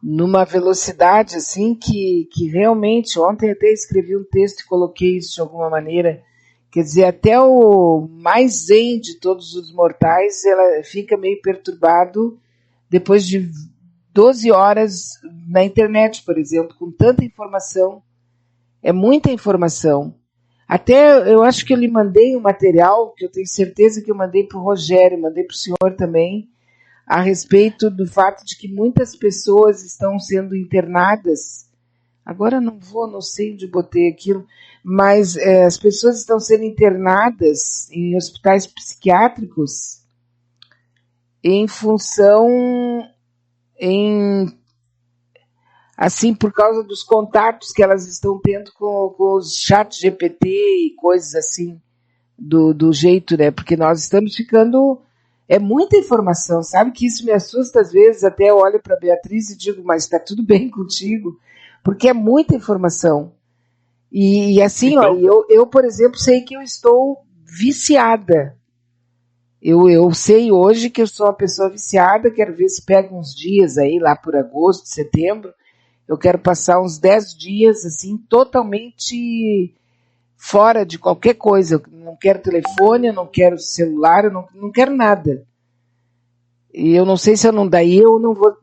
numa velocidade assim que realmente, ontem até escrevi um texto e coloquei isso de alguma maneira, quer dizer, até o mais zen de todos os mortais, ela fica meio perturbado depois de 12 horas na internet, por exemplo, com tanta informação, é muita informação. Até eu acho que eu lhe mandei um material, que eu tenho certeza que eu mandei para o Rogério, mandei para o senhor também, a respeito do fato de que muitas pessoas estão sendo internadas. Agora não sei onde botei aquilo, mas as pessoas estão sendo internadas em hospitais psiquiátricos em função, assim, por causa dos contatos que elas estão tendo com os chats GPT e coisas assim, do jeito, né? Porque nós estamos ficando... É muita informação, sabe? Que isso me assusta às vezes, até eu olho para a Beatriz e digo, mas está tudo bem contigo? Porque é muita informação. E assim, então... ó, eu, por exemplo, sei que eu estou viciada. Eu sei hoje que eu sou uma pessoa viciada, quero ver se pega uns dias aí, lá por agosto, setembro, eu quero passar uns 10 dias, assim, totalmente fora de qualquer coisa. Eu não quero telefone, eu não quero celular, eu não quero nada. E eu não sei se eu não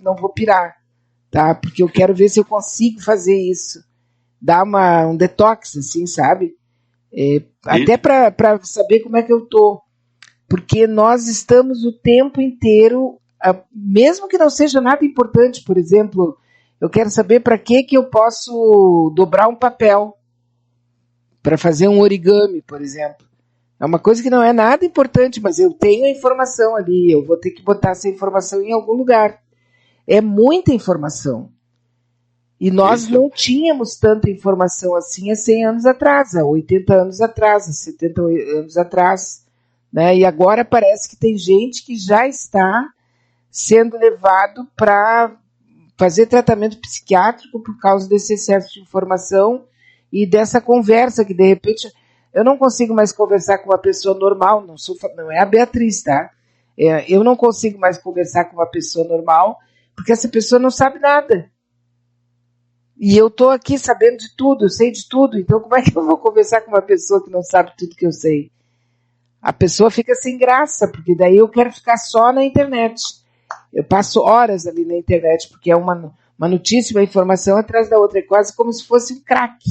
não vou pirar, tá? Porque eu quero ver se eu consigo fazer isso. Dar um detox, assim, sabe? Até Isso. para saber como é que eu tô. Porque nós estamos o tempo inteiro, mesmo que não seja nada importante, por exemplo, eu quero saber para que eu posso dobrar um papel, para fazer um origami, por exemplo. É uma coisa que não é nada importante, mas eu tenho a informação ali, eu vou ter que botar essa informação em algum lugar. É muita informação. E nós Isso. não tínhamos tanta informação assim há 100 anos atrás, há 80 anos atrás, há 70 anos atrás. Né? E agora parece que tem gente que já está sendo levado para fazer tratamento psiquiátrico por causa desse excesso de informação e dessa conversa que, de repente, eu não consigo mais conversar com uma pessoa normal, não é a Beatriz, tá? Eu não consigo mais conversar com uma pessoa normal, porque essa pessoa não sabe nada. E eu estou aqui sabendo de tudo, eu sei de tudo, então como é que eu vou conversar com uma pessoa que não sabe tudo que eu sei? A pessoa fica sem graça, porque daí eu quero ficar só na internet. Eu passo horas ali na internet, porque é uma notícia, uma informação atrás da outra, é quase como se fosse um crack,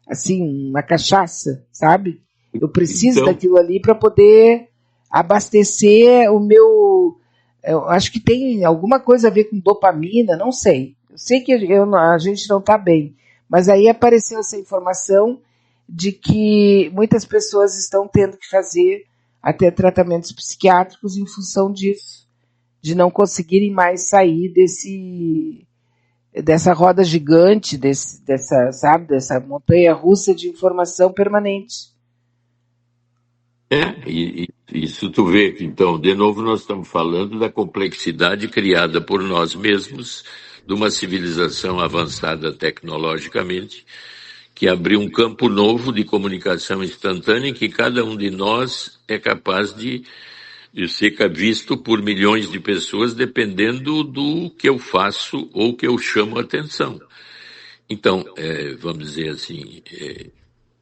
assim, uma cachaça, sabe? Eu preciso Então, daquilo ali para poder abastecer o meu... Eu acho que tem alguma coisa a ver com dopamina, não sei. Eu sei que a gente não está bem, mas aí apareceu essa informação de que muitas pessoas estão tendo que fazer até tratamentos psiquiátricos em função disso, de não conseguirem mais sair dessa roda gigante, dessa montanha russa de informação permanente. e isso tu vê que, então, de novo, nós estamos falando da complexidade criada por nós mesmos, de uma civilização avançada tecnologicamente, que abriu um campo novo de comunicação instantânea em que cada um de nós é capaz de ser visto por milhões de pessoas, dependendo do que eu faço ou que eu chamo a atenção. Então, vamos dizer assim,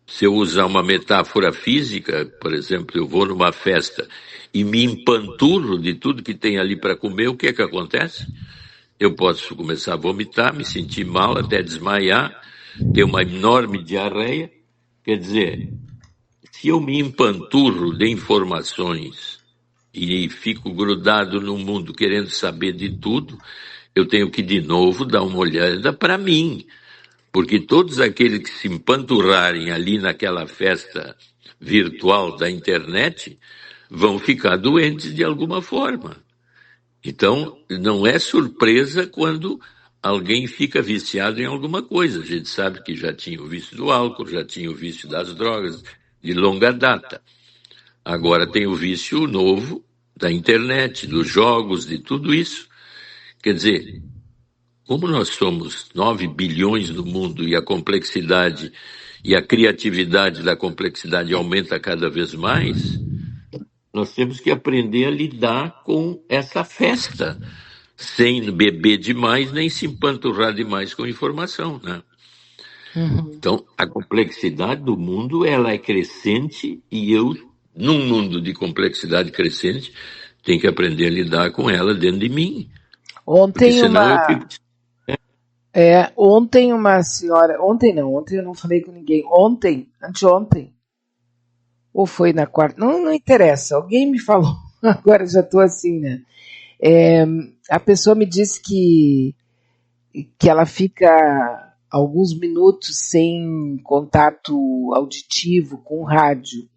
se eu usar uma metáfora física, por exemplo, eu vou numa festa e me empanturro de tudo que tem ali para comer, o que é que acontece? Eu posso começar a vomitar, me sentir mal, até desmaiar, ter uma enorme diarreia. Quer dizer, se eu me empanturro de informações e fico grudado no mundo querendo saber de tudo, eu tenho que de novo dar uma olhada para mim, porque todos aqueles que se empanturrarem ali naquela festa virtual da internet vão ficar doentes de alguma forma. Então, não é surpresa quando alguém fica viciado em alguma coisa. A gente sabe que já tinha o vício do álcool, já tinha o vício das drogas, de longa data. Agora tem o vício novo da internet, dos jogos, de tudo isso. Quer dizer, como nós somos 9 bilhões no mundo e a complexidade e a criatividade da complexidade aumenta cada vez mais, nós temos que aprender a lidar com essa festa, sem beber demais, nem se empanturrar demais com informação, né? Uhum. Então, a complexidade do mundo, ela é crescente e eu, num mundo de complexidade crescente, tenho que aprender a lidar com ela dentro de mim, porque Ontem senão eu uma fico... ontem uma senhora, ontem eu não falei com ninguém, anteontem, ou foi na quarta, não interessa, alguém me falou, agora já estou assim, né? A pessoa me disse que ela fica alguns minutos sem contato auditivo com o rádio,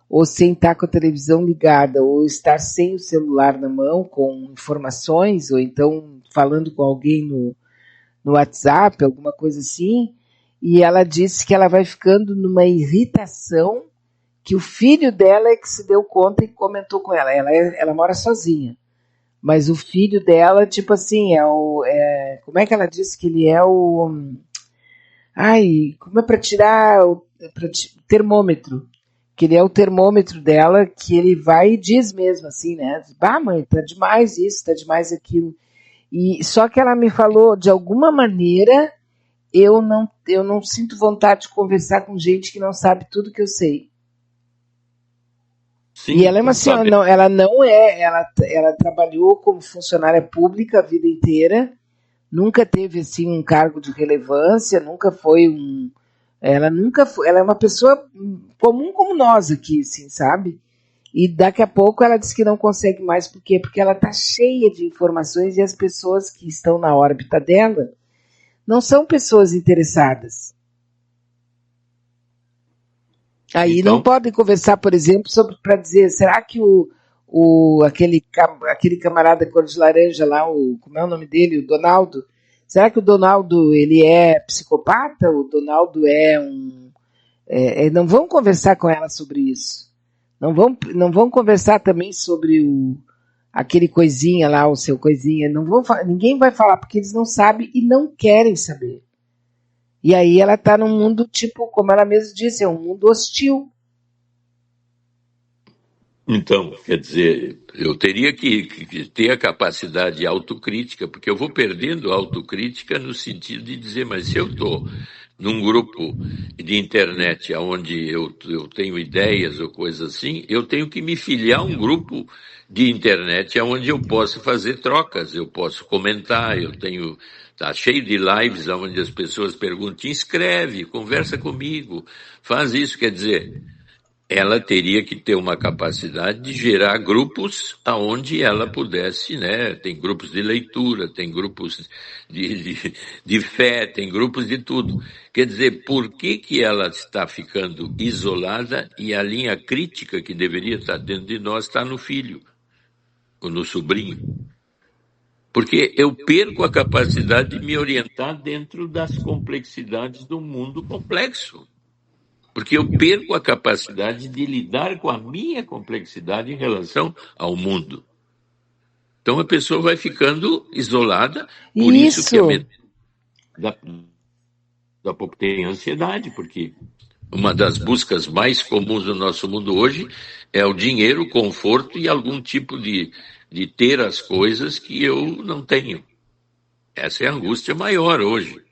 ou sem estar com a televisão ligada, ou estar sem o celular na mão com informações, ou então falando com alguém no WhatsApp, alguma coisa assim, e ela disse que ela vai ficando numa irritação, que o filho dela é que se deu conta e comentou com ela. Ela mora sozinha. Mas o filho dela, tipo assim, como é que ela disse que ele é o... Ai, como é para tirar o termômetro? Que ele é o termômetro dela, que ele vai e diz mesmo assim, né? Ah, mãe, tá demais isso, tá demais aquilo. E só que ela me falou, de alguma maneira, eu não sinto vontade de conversar com gente que não sabe tudo que eu sei. E ela Sim, é uma senhora, sabe? não, ela não é, ela trabalhou como funcionária pública a vida inteira, nunca teve assim um cargo de relevância, nunca foi Ela nunca foi, ela é uma pessoa comum como nós aqui, assim, sabe? E daqui a pouco ela diz que não consegue mais, por quê? Porque ela está cheia de informações e as pessoas que estão na órbita dela não são pessoas interessadas. Aí não Então, podem conversar, por exemplo, sobre para dizer, será que aquele camarada cor de laranja lá, como é o nome dele, o Donaldo, será que o Donaldo ele é psicopata? O Donaldo é um. Não vão conversar com ela sobre isso. Não vão conversar também sobre aquele coisinha lá, o seu coisinha. Não vão, ninguém vai falar porque eles não sabem e não querem saber. E aí ela está num mundo, tipo, como ela mesma disse, é um mundo hostil. Então, quer dizer, eu teria que ter a capacidade de autocrítica, porque eu vou perdendo a autocrítica no sentido de dizer, mas se eu estou num grupo de internet onde eu tenho ideias ou coisas assim, eu tenho que me filiar a um grupo de internet onde eu posso fazer trocas, eu posso comentar, tá cheio de lives onde as pessoas perguntam, te inscreve, conversa comigo, faz isso, quer dizer, ela teria que ter uma capacidade de gerar grupos aonde ela pudesse, né? Tem grupos de leitura, tem grupos de fé, tem grupos de tudo. Quer dizer, por que ela está ficando isolada e a linha crítica que deveria estar dentro de nós está no filho, ou no sobrinho? Porque eu perco a capacidade de me orientar dentro das complexidades do mundo complexo. Porque eu perco a capacidade de lidar com a minha complexidade em relação ao mundo. Então a pessoa vai ficando isolada, por isso que a Isso, metade da população tem ansiedade, porque uma das buscas mais comuns do nosso mundo hoje é o dinheiro, o conforto e algum tipo de ter as coisas que eu não tenho. Essa é a angústia maior hoje.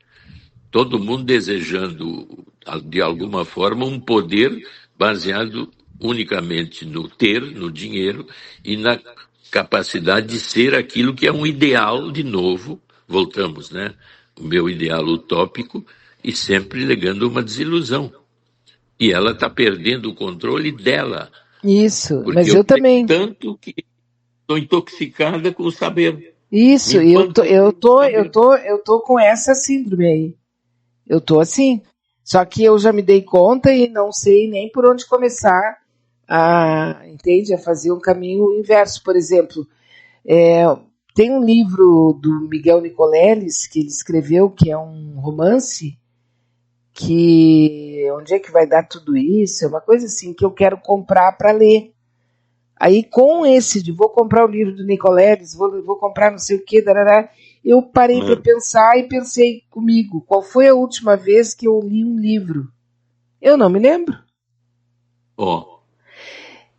Todo mundo desejando, de alguma forma, um poder baseado unicamente no ter, no dinheiro e na capacidade de ser aquilo que é um ideal de novo. Voltamos, né? O meu ideal utópico e sempre legando uma desilusão. E ela está perdendo o controle dela, isso, porque mas eu eu tenho também. tanto que estou intoxicada com o saber. Me Isso, e empanturrei no saber. eu tô com essa síndrome aí. Eu tô assim. Só que eu já me dei conta e não sei nem por onde começar entende? A fazer um caminho inverso. Por exemplo, é, tem um livro do Miguel Nicoleles que ele escreveu, que é um romance, que onde é que vai dar tudo isso? É uma coisa assim que eu quero comprar para ler. Aí com esse de vou comprar o livro do Nicoleles, vou comprar não sei o que, darará, eu parei para Né? pensar e pensei comigo, qual foi a última vez que eu li um livro? Eu não me lembro. Ó,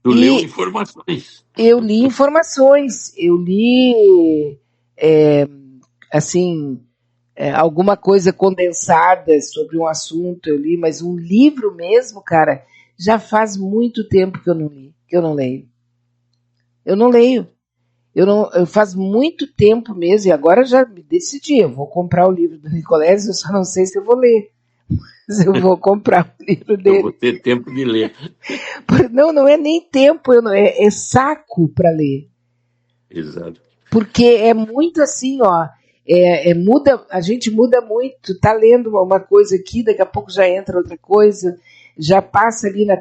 tu leu E informações. eu li informações, eu li é, assim alguma coisa condensada sobre um assunto, eu li, mas um livro mesmo, cara, já faz muito tempo que eu não li, que eu não leio. Eu não leio. Eu faz muito tempo mesmo, e agora já me decidi, eu vou comprar o livro do Nicolés, eu só não sei se eu vou ler, mas eu vou comprar o livro Eu vou dele. ter tempo de ler. Não, não é nem tempo, é saco para ler. Exato. Porque é muito assim, ó. Muda, a gente muda muito, tá lendo uma coisa aqui, daqui a pouco já entra outra coisa, já passa ali na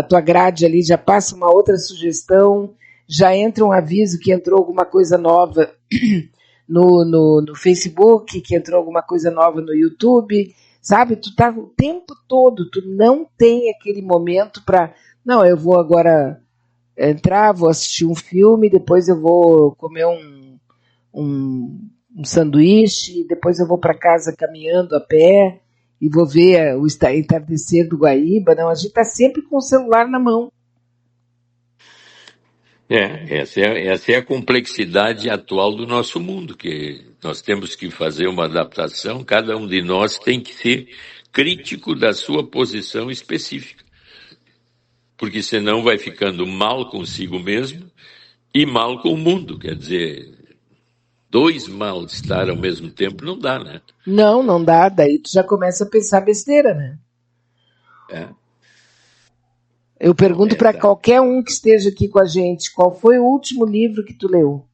tua grade ali, já passa uma outra sugestão, já entra um aviso que entrou alguma coisa nova no Facebook, que entrou alguma coisa nova no YouTube, sabe? Tu tá o tempo todo, tu não tem aquele momento para, não, eu vou agora entrar, vou assistir um filme, depois eu vou comer um sanduíche, depois eu vou para casa caminhando a pé e vou ver o entardecer do Guaíba. Não, a gente está sempre com o celular na mão. Essa é a complexidade atual do nosso mundo, que nós temos que fazer uma adaptação, cada um de nós tem que ser crítico da sua posição específica, porque senão vai ficando mal consigo mesmo e mal com o mundo, quer dizer, dois mal-estar ao mesmo tempo não dá, né? Não dá. Daí tu já começa a pensar besteira, né? É. Eu pergunto para qualquer um que esteja aqui com a gente, qual foi o último livro que tu leu?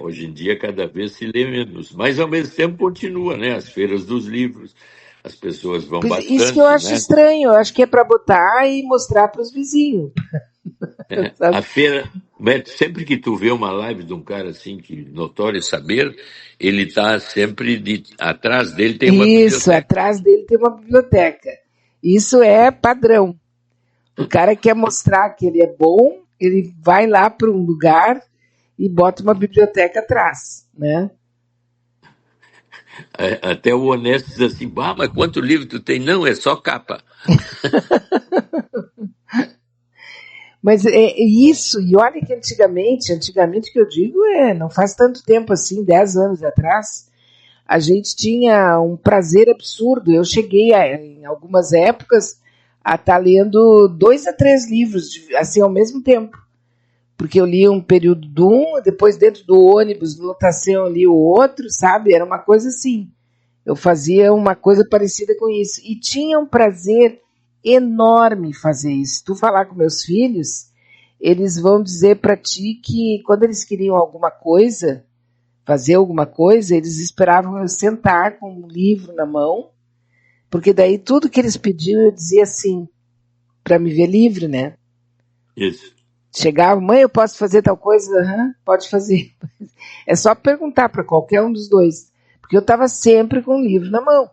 Hoje em dia cada vez se lê menos, mas ao mesmo tempo continua, né? As feiras dos livros, as pessoas vão Isso que eu bastante, acho né? estranho, eu acho que é para botar e mostrar para os vizinhos. A feira, sempre que tu vê uma live de um cara assim, que notório saber, ele está sempre atrás dele tem uma Isso, biblioteca. atrás dele tem uma biblioteca. Isso é padrão. O cara quer mostrar que ele é bom, ele vai lá para um lugar e bota uma biblioteca atrás, né? Até o honesto diz assim, mas quanto livro tu tem? Não, é só capa. Mas é isso, e olha que antigamente que eu digo não faz tanto tempo assim, 10 anos atrás, a gente tinha um prazer absurdo. Eu cheguei em algumas épocas a estar lendo 2 a 3 livros assim ao mesmo tempo. Porque eu li um período de um, depois dentro do ônibus, lotação, eu li o outro, sabe? Era uma coisa assim. Eu fazia uma coisa parecida com isso. E tinha um prazer enorme fazer isso. Tu falar com meus filhos, eles vão dizer para ti que quando eles queriam alguma coisa, fazer alguma coisa, eles esperavam eu sentar com um livro na mão, porque daí tudo que eles pediam eu dizia assim, para me ver livre, né? Isso. Chegava, mãe, eu posso fazer tal coisa? Uhum, pode fazer. É só perguntar para qualquer um dos dois, porque eu estava sempre com um livro na mão.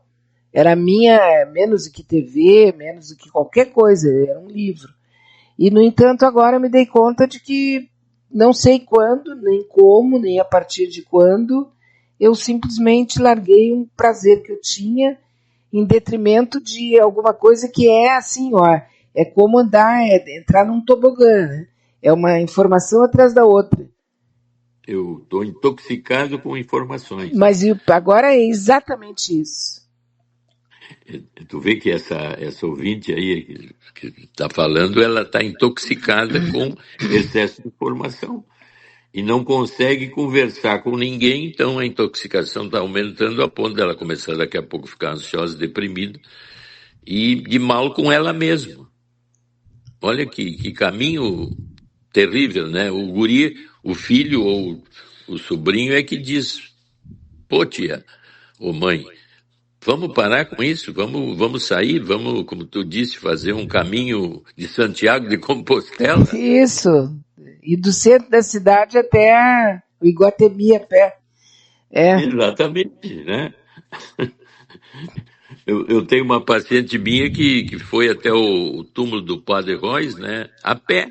Era minha, menos do que TV, menos do que qualquer coisa, era um livro. E, no entanto, agora eu me dei conta de que não sei quando, nem como, nem a partir de quando, eu simplesmente larguei um prazer que eu tinha em detrimento de alguma coisa que é assim, ó, é como andar, entrar num tobogã, né? É uma informação atrás da outra. Eu estou intoxicado com informações. Mas agora é exatamente isso. Tu vê que essa ouvinte aí que está falando, ela está intoxicada com excesso de informação e não consegue conversar com ninguém, então a intoxicação está aumentando a ponto dela começar daqui a pouco a ficar ansiosa, deprimida e de mal com ela mesma. Olha que caminho terrível, né? O guri, o filho ou o sobrinho é que diz, pô tia, ô mãe, vamos parar com isso, vamos sair, vamos, como tu disse, fazer um caminho de Santiago de Compostela. Isso. E do centro da cidade até o Iguatemi a pé. Exatamente, né? Eu tenho uma paciente minha que foi até o túmulo do Padre Reus, né? A pé.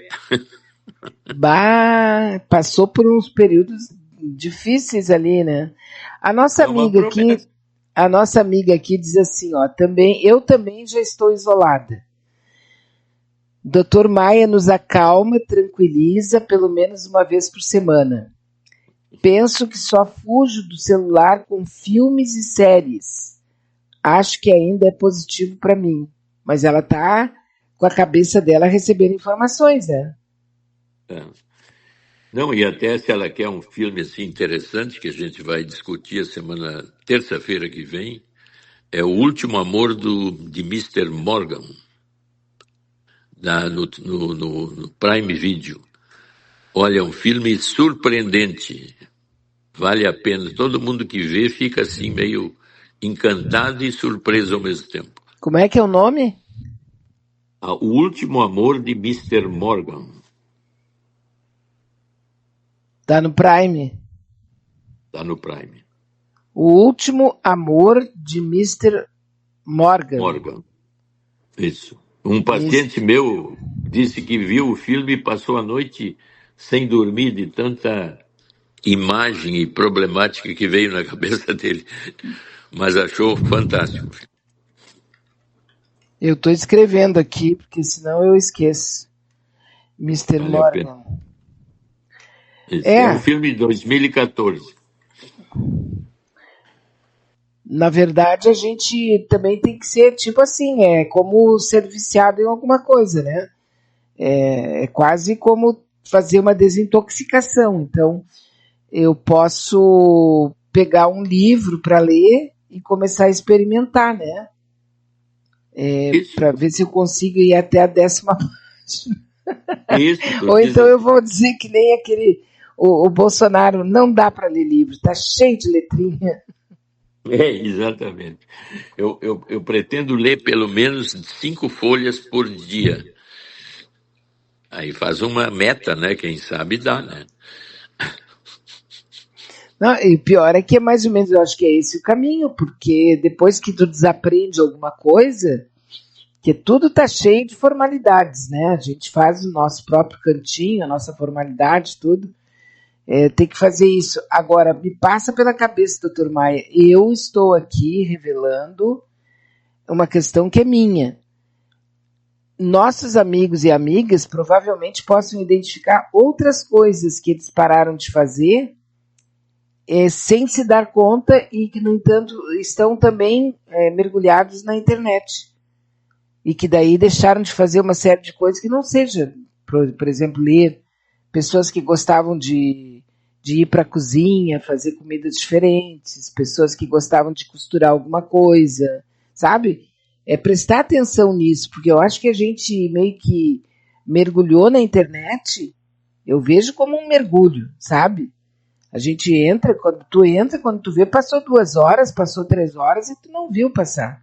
Bah, passou por uns períodos difíceis ali, né? A nossa É uma amiga aqui, promessa. a nossa amiga aqui diz assim, ó, eu também já estou isolada. Dr. Maia nos acalma, tranquiliza pelo menos uma vez por semana. Penso que só fujo do celular com filmes e séries. Acho que ainda é positivo para mim. Mas ela tá com a cabeça dela recebendo informações, né? É. Não, e até se ela quer um filme assim interessante, que a gente vai discutir a semana, terça-feira que vem, é O Último Amor de Mister Morgan, no Prime Video. Olha, é um filme surpreendente. Vale a pena. Todo mundo que vê fica assim meio encantado e surpreso ao mesmo tempo. Como é que é o nome? O Último Amor de Mister Morgan. Tá no Prime. Tá no Prime. O Último Amor de Mr. Morgan. Morgan. Isso. Um paciente meu disse que viu o filme e passou a noite sem dormir de tanta imagem e problemática que veio na cabeça dele. Mas achou fantástico. Eu tô escrevendo aqui, porque senão eu esqueço. Mr. Vale a pena. Morgan. É um filme de 2014. Na verdade, a gente também tem que ser tipo assim, é como ser viciado em alguma coisa, né? É quase como fazer uma desintoxicação. Então, eu posso pegar um livro para ler e começar a experimentar, né? Isso, Para ver se eu consigo ir até a 10ª página. isso, tu Ou diz então eu assim. vou dizer que nem aquele o Bolsonaro, não dá para ler livro, tá cheio de letrinha. Exatamente. Eu pretendo ler pelo menos 5 folhas por dia. Aí faz uma meta, né? Quem sabe dá, né? Não, e pior é que é mais ou menos, eu acho que é esse o caminho, porque depois que tu desaprende alguma coisa, que tudo tá cheio de formalidades, né? A gente faz o nosso próprio cantinho, a nossa formalidade, tudo. Tem que fazer isso. Agora, me passa pela cabeça, doutor Maia, eu estou aqui revelando uma questão que é minha. Nossos amigos e amigas provavelmente possam identificar outras coisas que eles pararam de fazer sem se dar conta e que, no entanto, estão também mergulhados na internet. E que daí deixaram de fazer uma série de coisas que não seja, por exemplo, ler. Pessoas que gostavam de ir para a cozinha, fazer comidas diferentes, pessoas que gostavam de costurar alguma coisa, sabe? É prestar atenção nisso, porque eu acho que a gente meio que mergulhou na internet, eu vejo como um mergulho, sabe? A gente entra, quando tu vê, passou 2 horas, passou 3 horas e tu não viu passar.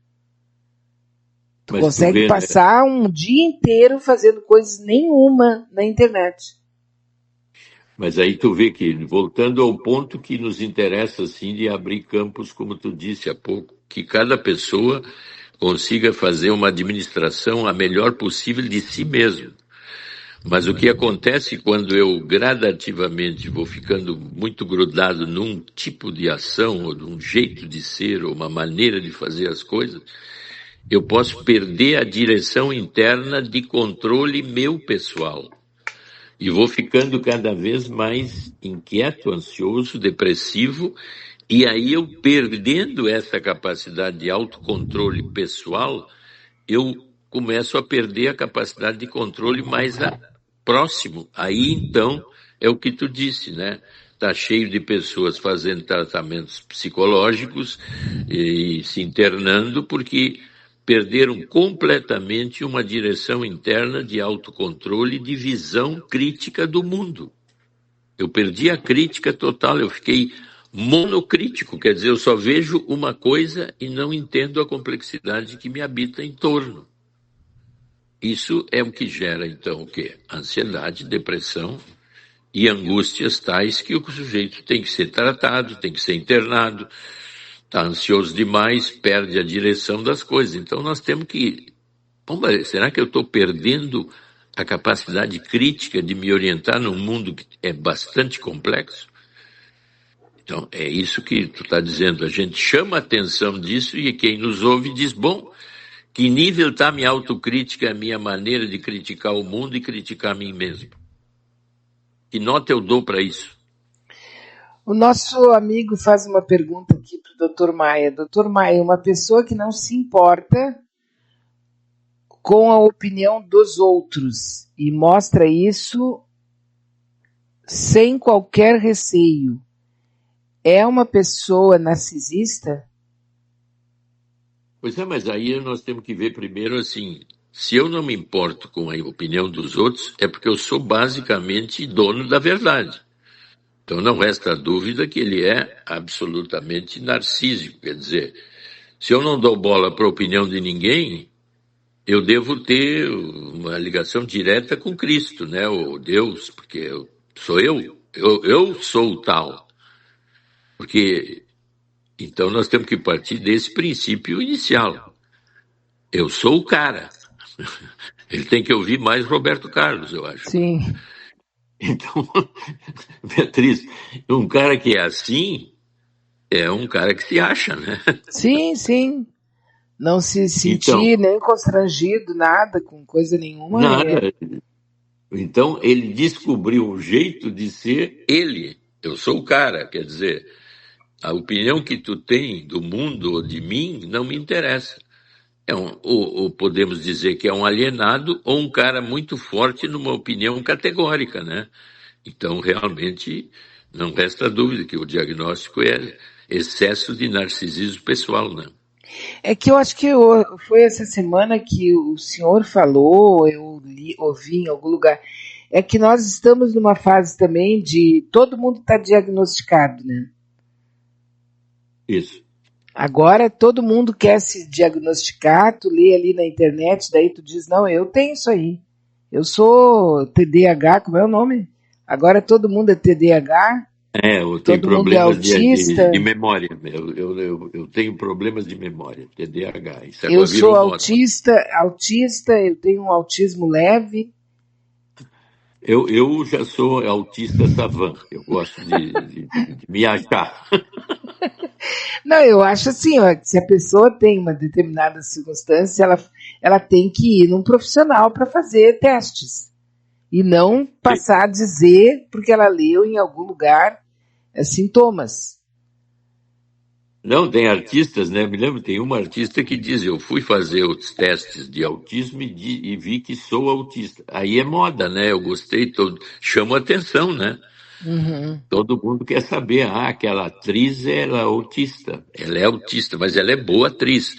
Tu Mas tu consegue vê, né? passar um dia inteiro fazendo coisas nenhuma na internet. Mas aí tu vê que, voltando ao ponto que nos interessa, assim, de abrir campos, como tu disse há pouco, que cada pessoa consiga fazer uma administração a melhor possível de si mesmo. Mas o que acontece quando eu gradativamente vou ficando muito grudado num tipo de ação, ou num jeito de ser, ou uma maneira de fazer as coisas, eu posso perder a direção interna de controle meu pessoal. E vou ficando cada vez mais inquieto, ansioso, depressivo, e aí eu perdendo essa capacidade de autocontrole pessoal, eu começo a perder a capacidade de controle mais próximo. Aí então é o que tu disse, né? Tá cheio de pessoas fazendo tratamentos psicológicos e se internando porque perderam completamente uma direção interna de autocontrole e de visão crítica do mundo. Eu perdi a crítica total, eu fiquei monocrítico, quer dizer, eu só vejo uma coisa e não entendo a complexidade que me habita em torno. Isso é o que gera, então, o quê? Ansiedade, depressão e angústias tais que o sujeito tem que ser tratado, tem que ser internado, está ansioso demais, perde a direção das coisas. Então nós temos que... será que eu estou perdendo a capacidade crítica de me orientar num mundo que é bastante complexo? Então, é isso que tu está dizendo. A gente chama a atenção disso e quem nos ouve diz, bom, que nível está a minha autocrítica, a minha maneira de criticar o mundo e criticar a mim mesmo? Que nota eu dou para isso? O nosso amigo faz uma pergunta aqui para o Dr. Maia. Dr. Maia, uma pessoa que não se importa com a opinião dos outros e mostra isso sem qualquer receio, é uma pessoa narcisista? Pois é, mas aí nós temos que ver primeiro assim, se eu não me importo com a opinião dos outros, é porque eu sou basicamente dono da verdade. Então não resta dúvida que ele é absolutamente narcísico, quer dizer, se eu não dou bola para a opinião de ninguém, eu devo ter uma ligação direta com Cristo, né, ou Deus, porque sou eu sou o tal. Porque então nós temos que partir desse princípio inicial. Eu sou o cara. Ele tem que ouvir mais Roberto Carlos, eu acho. Sim, Então, Beatriz, um cara que é assim é um cara que se acha, né? sim, sim. Não se Então, sentir nem constrangido, nada, com coisa nenhuma. nada. Então, ele descobriu um jeito de ser ele. Eu sou o cara, quer dizer, a opinião que tu tem do mundo ou de mim não me interessa. Ou podemos dizer que é um alienado ou um cara muito forte numa opinião categórica, né? Então, realmente, Não resta dúvida que o diagnóstico é excesso de narcisismo pessoal, né? É que eu acho que foi essa semana que o senhor falou, ouvi em algum lugar, é que nós estamos numa fase também de todo mundo está diagnosticado, né? Isso. Agora todo mundo quer se diagnosticar, tu lê ali na internet, daí tu diz, não, eu tenho isso aí. Eu sou TDAH, como é o nome? Agora todo mundo é TDAH, Eu tenho todo mundo é problemas autista. de memória. Eu tenho problemas de memória, TDAH. Isso Eu agora sou virou moda. autista, eu tenho um autismo leve. Eu já sou autista savan. Eu gosto de me achar. Não, eu acho assim, ó, que se a pessoa tem uma determinada circunstância, ela tem que ir num profissional para fazer testes. E não passar a dizer, porque ela leu em algum lugar, sintomas. Não, tem artistas, né? Me lembro, tem uma artista que diz: eu fui fazer os testes de autismo e vi que sou autista. Aí é moda, né? Eu gostei, chama atenção, né? Uhum. Todo mundo quer saber, aquela atriz ela é autista. Ela é autista, mas ela é boa atriz.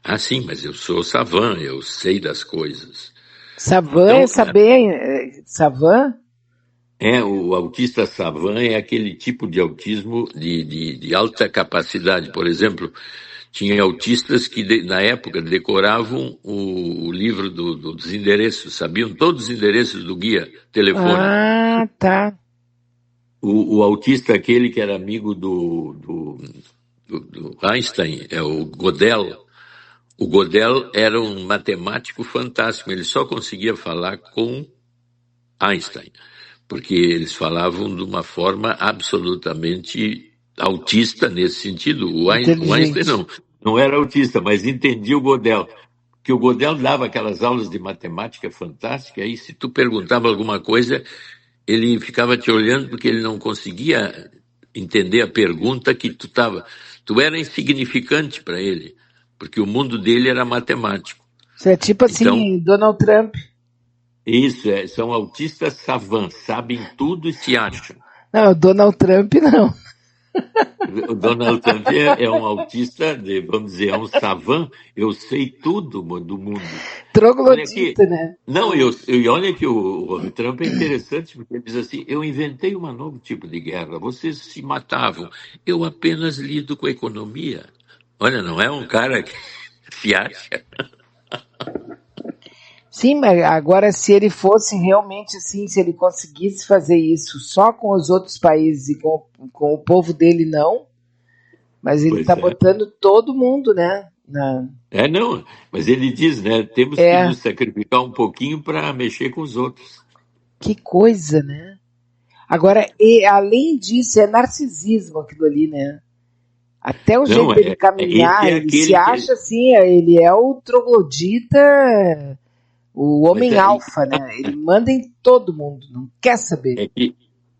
Ah, sim, mas eu sou savan, eu sei das coisas. Savan é Então, saber. Savan? o autista savan é aquele tipo de autismo de alta capacidade. Por exemplo, tinha autistas que, na época, decoravam o livro dos endereços, sabiam todos os endereços do guia telefônico. Ah, tá. O autista, aquele que era amigo do Einstein, é o Gödel. O Gödel era um matemático fantástico, ele só conseguia falar com Einstein, porque eles falavam de uma forma absolutamente autista nesse sentido. O Einstein Inteligente. não era autista, mas entendia o Gödel. Que o Gödel dava aquelas aulas de matemática fantástica, aí se tu perguntava alguma coisa, ele ficava te olhando porque ele não conseguia entender a pergunta que tu era insignificante para ele, porque o mundo dele era matemático. Isso é tipo Então, assim, Donald Trump. são autistas savants, sabem tudo e se acham. Não, Donald Trump não. O Donald Trump é um autista, vamos dizer, é um savant, eu sei tudo do mundo. Olha aqui, Troglodita, né? não, olha que o Trump é interessante, porque ele diz assim, eu inventei um novo tipo de guerra, vocês se matavam, eu apenas lido com a economia. Olha, não é um cara que se acha. Sim, mas agora se ele fosse realmente assim, se ele conseguisse fazer isso só com os outros países e com o povo dele, não. Mas ele Pois tá é. botando todo mundo, né? Não, mas ele diz, né, temos que É, nos sacrificar um pouquinho para mexer com os outros. que coisa, né? Agora, além disso, é narcisismo aquilo ali, né? Até o jeito Não, dele esse caminhar, é ele se aquele que... acha assim, ele é o troglodita, o Mas homem alfa, né? Ele manda em todo mundo, não quer saber. é que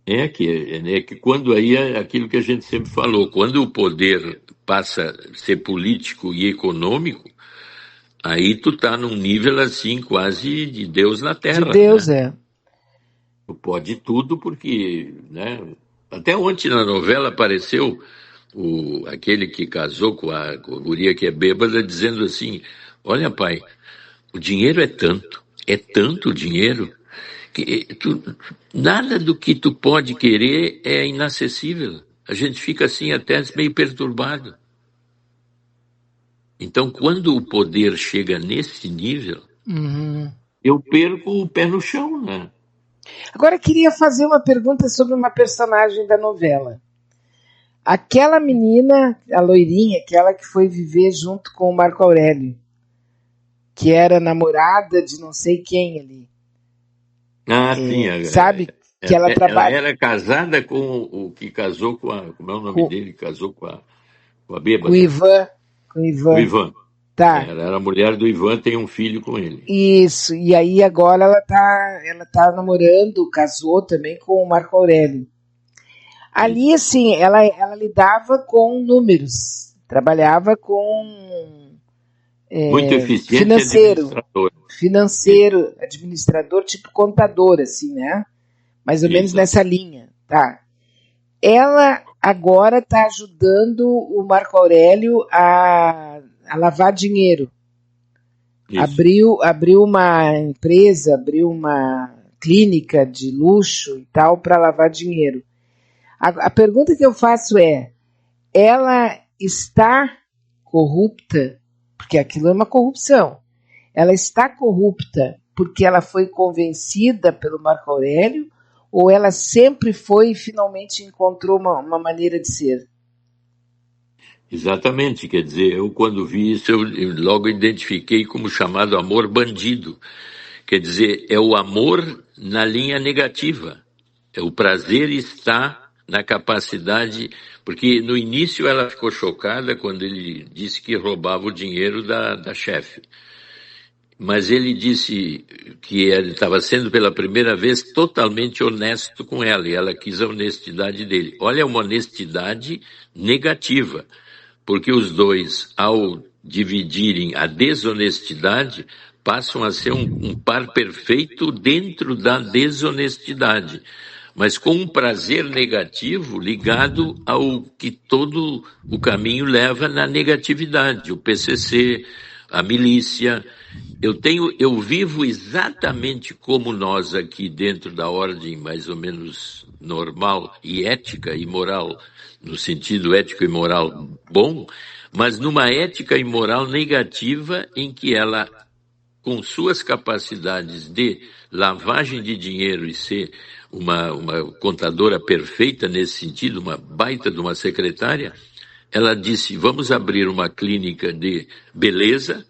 é que quando aí é aquilo que a gente sempre falou, quando o poder passa a ser político e econômico, aí tu tá num nível assim quase de Deus na De Terra, Deus, né? é. Tu pode tudo porque, né? Até ontem na novela apareceu aquele que casou com a guria que é bêbada dizendo assim, olha pai, o dinheiro é tanto dinheiro que nada do que tu pode querer é inacessível. A gente fica assim até meio perturbado. Então, quando o poder chega nesse nível, Uhum. eu perco o pé no chão, né? Agora eu queria fazer uma pergunta sobre uma personagem da novela. Aquela menina, a loirinha, aquela que foi viver junto com o Marco Aurélio, que era namorada de não sei quem ali. Ah, sim. Sabe que ela Ela trabalha era casada com o que casou com a. Como é o nome com, dele? Casou com a com o bêbada. Ivan. Com o O Ivan. Ivan. Tá. Ela era a mulher do Ivan, tem um filho com ele. Isso. E aí agora ela tá namorando, casou também com o Marco Aurélio. Ali, Isso. assim, ela lidava com números, trabalhava com Muito eficiente financeiro, administrador. Isso, financeiro, administrador, tipo contador, assim, né? Mais ou menos isso. nessa linha, tá? ela agora está ajudando o Marco Aurélio a lavar dinheiro. Isso. Abriu uma empresa, abriu uma clínica de luxo e tal para lavar dinheiro. A pergunta que eu faço é: ela está corrupta? Porque aquilo é uma corrupção. Ela está corrupta porque ela foi convencida pelo Marco Aurélio, ou ela sempre foi e finalmente encontrou uma maneira de ser? Exatamente, quer dizer, eu quando vi isso, eu logo identifiquei como chamado amor bandido. Quer dizer, é o amor na linha negativa. O prazer está na capacidade, porque no início ela ficou chocada quando ele disse que roubava o dinheiro da chefe. Mas ele disse que ele estava sendo pela primeira vez totalmente honesto com ela, e ela quis a honestidade dele. Olha, uma honestidade negativa, porque os dois, ao dividirem a desonestidade, passam a ser um par perfeito dentro da desonestidade, mas com um prazer negativo ligado ao que todo o caminho leva na negatividade, o PCC, a milícia. Eu vivo exatamente como nós aqui dentro da ordem mais ou menos normal e ética e moral, no sentido ético e moral bom, mas numa ética e moral negativa em que ela, com suas capacidades de lavagem de dinheiro e ser uma contadora perfeita nesse sentido, uma baita de uma secretária, ela disse: vamos abrir uma clínica de beleza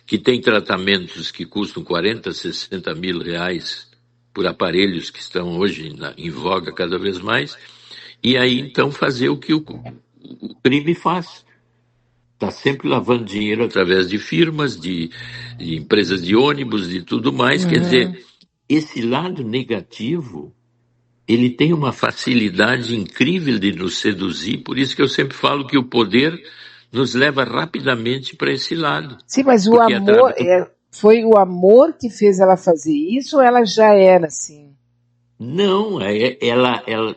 que tem tratamentos que custam 40, 60 mil reais por aparelhos que estão hoje em voga cada vez mais, e aí então fazer o que o crime faz. Está sempre lavando dinheiro através de firmas, de empresas de ônibus, de tudo mais. Quer Uhum. dizer, esse lado negativo, ele tem uma facilidade incrível de nos seduzir, por isso que eu sempre falo que o poder nos leva rapidamente para esse lado. Sim, mas o Porque amor, foi o amor que fez ela fazer isso, ou ela já era assim? não,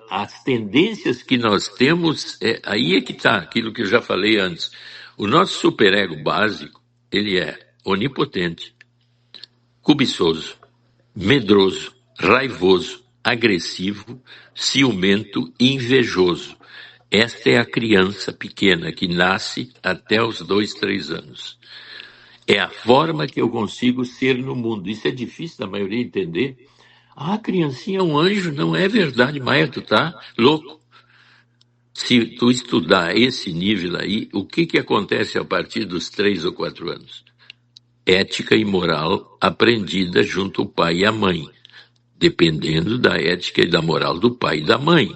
as tendências que nós temos, aí é que está, aquilo que eu já falei antes. O nosso superego básico, ele é onipotente, cobiçoso, medroso, raivoso, agressivo, ciumento e invejoso. Esta é a criança pequena que nasce até os 2, 3 anos. É a forma que eu consigo ser no mundo. Isso é difícil da maioria entender. Ah, a criancinha é um anjo. Não é verdade, Maia, tu tá louco. Se tu estudar esse nível aí, o que acontece a partir dos 3 ou 4 anos? Ética e moral aprendida junto ao pai e à mãe, dependendo da ética e da moral do pai e da mãe.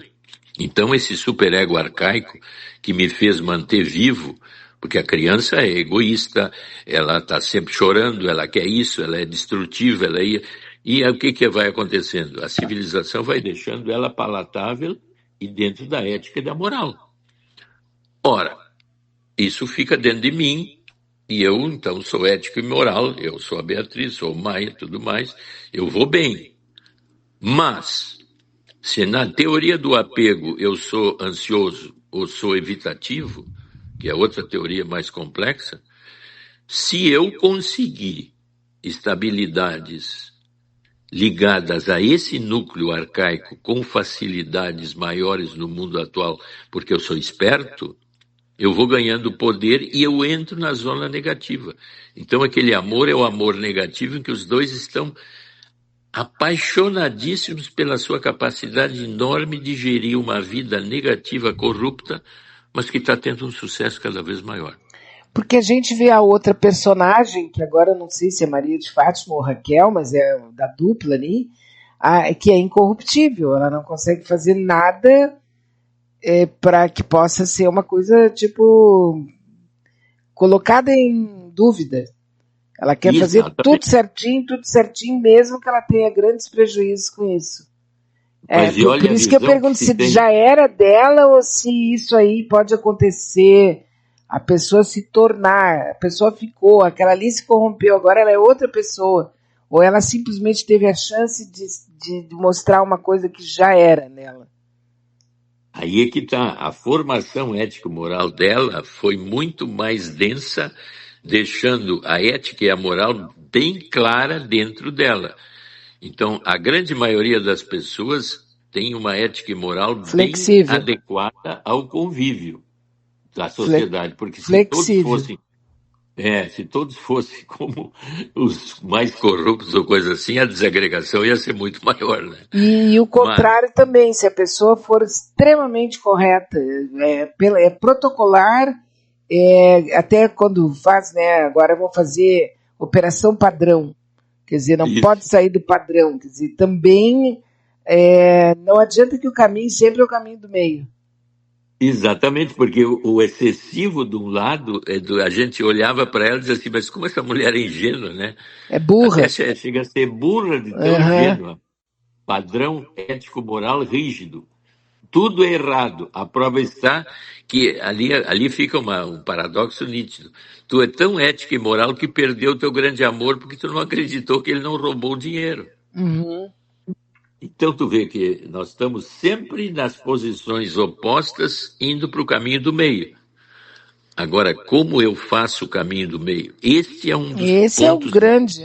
Então, esse superego arcaico que me fez manter vivo, porque a criança é egoísta, ela está sempre chorando, ela quer isso, ela é destrutiva, ela é... E aí, o que vai acontecendo? A civilização vai deixando ela palatável e dentro da ética e da moral. Ora, isso fica dentro de mim, e eu, então, sou ético e moral, eu sou a Beatriz, sou o Maia e tudo mais, eu vou bem. Mas, se na teoria do apego eu sou ansioso ou sou evitativo, que é outra teoria mais complexa, se eu conseguir estabilidades ligadas a esse núcleo arcaico com facilidades maiores no mundo atual, porque eu sou esperto, eu vou ganhando poder e eu entro na zona negativa. Então aquele amor é o amor negativo em que os dois estão apaixonadíssimos pela sua capacidade enorme de gerir uma vida negativa, corrupta, mas que está tendo um sucesso cada vez maior. Porque a gente vê a outra personagem, que agora eu não sei se é Maria de Fátima ou Raquel, mas é da dupla ali, que é incorruptível. Ela não consegue fazer nada para que possa ser uma coisa, tipo, colocada em dúvida. Ela quer fazer Exatamente. tudo certinho, mesmo que ela tenha grandes prejuízos com isso. Mas e Por olha a isso que eu visão que pergunto se se tem. já era dela ou se isso aí pode acontecer, a pessoa se tornar, a pessoa ficou, aquela ali se corrompeu, agora ela é outra pessoa. Ou ela simplesmente teve a chance de mostrar uma coisa que já era nela. Aí é que está. A formação ético-moral dela foi muito mais densa, deixando a ética e a moral bem clara dentro dela. Então, a grande maioria das pessoas tem uma ética e moral bem Flexível. adequada ao convívio da Fle- sociedade, porque flexível. se todos fossem como os mais corruptos ou coisa assim, a desagregação ia ser muito maior, né? E o Mas, contrário também, se a pessoa for extremamente correta, é protocolar, até quando faz, né? Agora eu vou fazer operação padrão, quer dizer, não pode isso, sair do padrão, quer dizer, também não adianta que o caminho sempre é o caminho do meio. exatamente, porque o excessivo de um lado, a gente olhava para ela e dizia assim, mas como essa mulher é ingênua, né? É Até burra. chega a ser burra de tão Uhum. ingênua. Padrão ético-moral rígido. Tudo é errado. A prova está que ali fica um paradoxo nítido. Tu é tão ético e moral que perdeu o teu grande amor porque tu não acreditou que ele não roubou o dinheiro. Uhum. Então tu vê que nós estamos sempre nas posições opostas, indo para o caminho do meio. Agora, como eu faço o caminho do meio? Este é um dos Esse é o pontos, grande,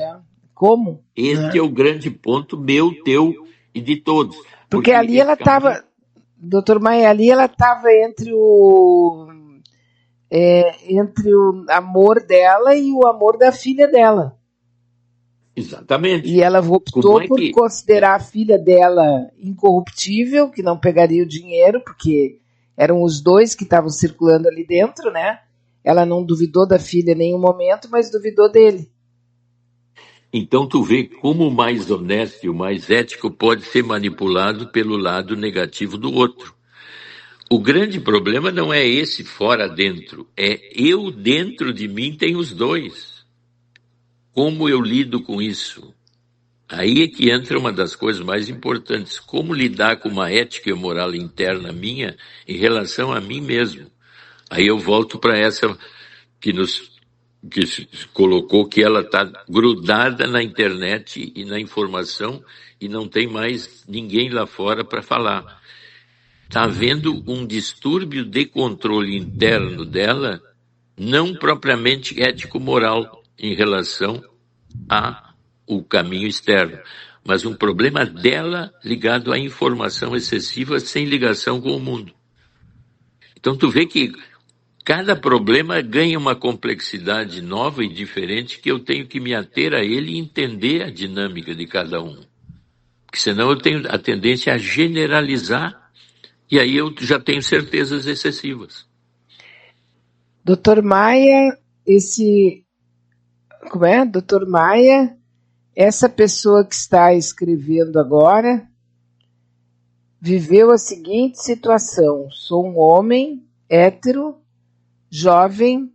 como, este é né? o grande ponto meu, teu e de todos. Porque Porque ali ela esse caminho, estava, doutor Maia, ali ela estava entre o amor dela e o amor da filha dela. E exatamente. ela Como optou é por que considerar a filha dela incorruptível, que não pegaria o dinheiro, porque eram os dois que estavam circulando ali dentro, né? Ela não duvidou da filha em nenhum momento, mas duvidou dele. então tu vê como o mais honesto e o mais ético pode ser manipulado pelo lado negativo do outro. O grande problema não é esse fora dentro, é eu dentro de mim tenho os dois. Como eu lido com isso? Aí é que entra uma das coisas mais importantes. Como lidar com uma ética e moral interna minha em relação a mim mesmo? Aí eu volto para essa que nos que se colocou que ela está grudada na internet e na informação e não tem mais ninguém lá fora para falar. Está havendo um distúrbio de controle interno dela, não propriamente ético-moral em relação a o caminho externo, mas um problema dela ligado à informação excessiva sem ligação com o mundo. Então tu vê que cada problema ganha uma complexidade nova e diferente que eu tenho que me ater a ele e entender a dinâmica de cada um. Porque senão eu tenho a tendência a generalizar e aí eu já tenho certezas excessivas. Doutor Maia, como é? Doutor Maia, essa pessoa que está escrevendo agora viveu a seguinte situação: sou um homem hétero, jovem,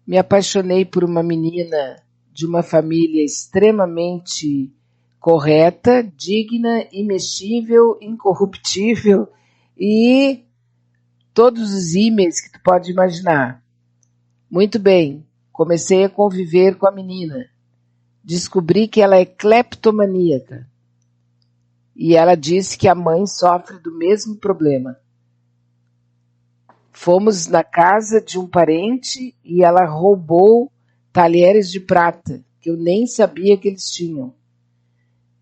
me apaixonei por uma menina de uma família extremamente correta, digna, imexível, incorruptível e todos os e-mails que tu pode imaginar. Muito bem, comecei a conviver com a menina. Descobri que ela é cleptomaníaca. E ela disse que a mãe sofre do mesmo problema. Fomos na casa de um parente e ela roubou talheres de prata, que eu nem sabia que eles tinham.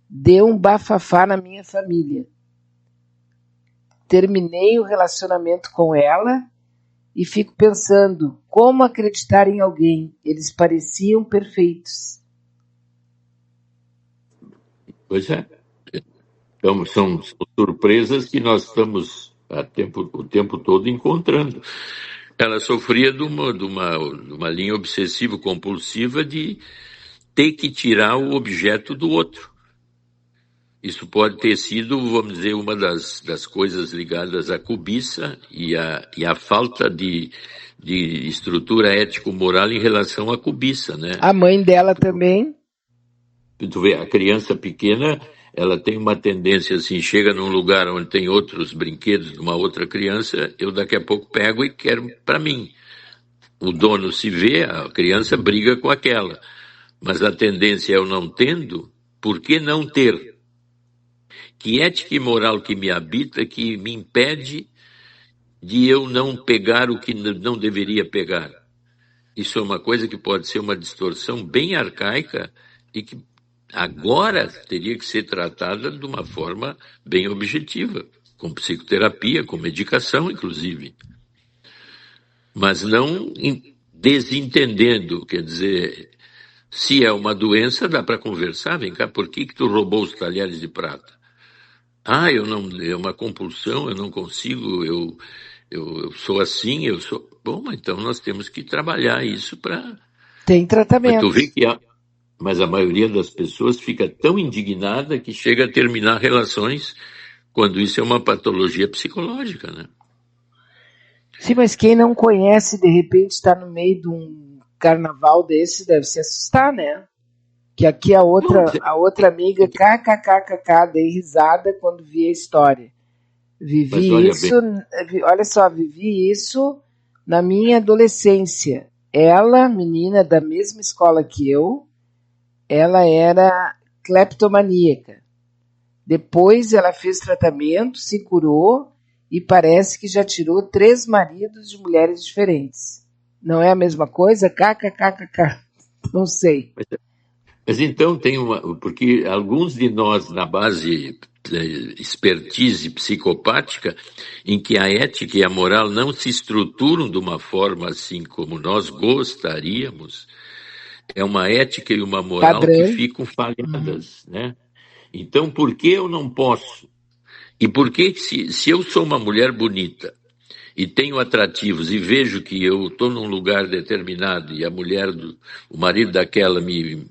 Deu um bafafá na minha família. Terminei o relacionamento com ela e fico pensando como acreditar em alguém. Eles pareciam perfeitos. Pois é. Então, são surpresas que nós estamos o tempo todo encontrando. Ela sofria de uma linha obsessivo-compulsiva de ter que tirar o objeto do outro. Isso pode ter sido, vamos dizer, uma das coisas ligadas à cobiça e à falta de estrutura ético-moral em relação à cobiça, né? A mãe dela também. Tu vê, a criança pequena, ela tem uma tendência assim, chega num lugar onde tem outros brinquedos de uma outra criança, eu daqui a pouco pego e quero para mim. O dono se vê, a criança briga com aquela. Mas a tendência é eu não tendo, por que não ter? Que ética e moral que me habita, que me impede de eu não pegar o que não deveria pegar. Isso é uma coisa que pode ser uma distorção bem arcaica e que agora teria que ser tratada de uma forma bem objetiva, com psicoterapia, com medicação, inclusive. Mas não desentendendo, quer dizer, se é uma doença, dá para conversar, vem cá, por que tu roubou os talheres de prata? Ah, eu não, é uma compulsão, eu não consigo, eu sou assim, eu sou... Bom, mas então nós temos que trabalhar isso para... Tem Mas tu tratamento. vê que mas a maioria das pessoas fica tão indignada que chega a terminar relações quando isso é uma patologia psicológica, né? Sim, mas quem não conhece, de repente, está no meio de um carnaval desse, deve se assustar, né? Que aqui Bom, a outra amiga, kkkk, dei risada quando vi a história. mas Vivi olha isso, bem, olha só, vivi isso na minha adolescência. Ela, menina da mesma escola que eu, ela era cleptomaníaca. Depois ela fez tratamento, se curou e parece que já tirou 3 maridos de mulheres diferentes. Não é a mesma coisa? KKKKK. Não sei. mas então tem porque alguns de nós na base expertise psicopática, em que a ética e a moral não se estruturam de uma forma assim como nós gostaríamos, é uma ética e uma moral que Padrão. ficam Uhum. falhadas, né? Então, por que eu não posso? E por que, se eu sou uma mulher bonita e tenho atrativos e vejo que eu estou num lugar determinado e a mulher, o marido daquela me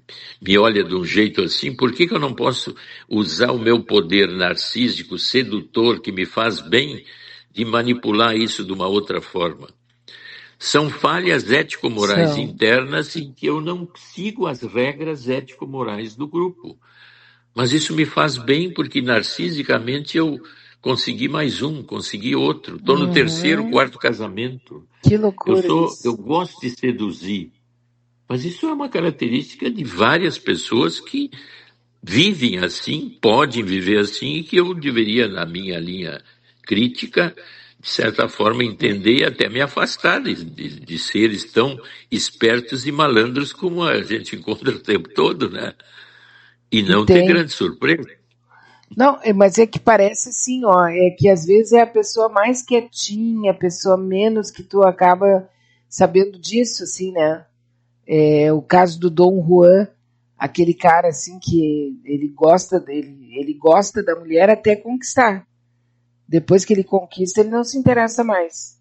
olha de um jeito assim, por que eu não posso usar o meu poder narcísico, sedutor, que me faz bem, de manipular isso de uma outra forma? São falhas ético-morais São. internas em que eu não sigo as regras ético-morais do grupo. Mas isso me faz bem porque narcisicamente eu consegui mais um, consegui outro. Estou no terceiro, Uhum. quarto casamento. Que loucura Eu isso. gosto de seduzir. Mas isso é uma característica de várias pessoas que vivem assim, podem viver assim, e que eu deveria, na minha linha crítica, de certa forma, entender e até me afastar de seres tão espertos e malandros como a gente encontra o tempo todo, né? E E não ter tem. grande surpresa. Não, mas é que parece assim, ó, é que às vezes é a pessoa mais quietinha, a pessoa menos que tu acaba sabendo disso, assim, né? É o caso do Dom Juan, aquele cara assim que ele gosta da mulher até conquistar. Depois que ele conquista, ele não se interessa mais.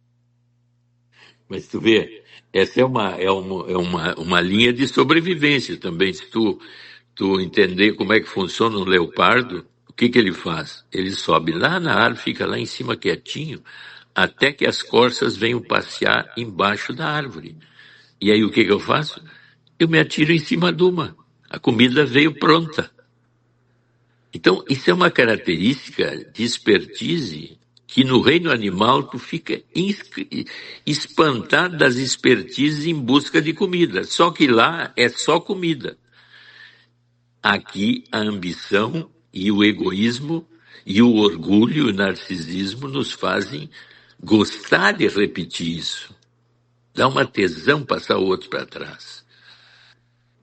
Mas tu vê, essa uma linha de sobrevivência também. Se tu entender como é que funciona um leopardo, o que ele faz? Ele sobe lá na árvore, fica lá em cima quietinho, até que as corças venham passear embaixo da árvore. E aí o que eu faço? Eu me atiro em cima de uma. A comida veio pronta. Então, isso é uma característica de expertise que no reino animal tu fica espantado das expertises em busca de comida. Só que lá é só comida. Aqui a ambição e o egoísmo e o orgulho e o narcisismo nos fazem gostar de repetir isso. Dá uma tesão passar o outro para trás.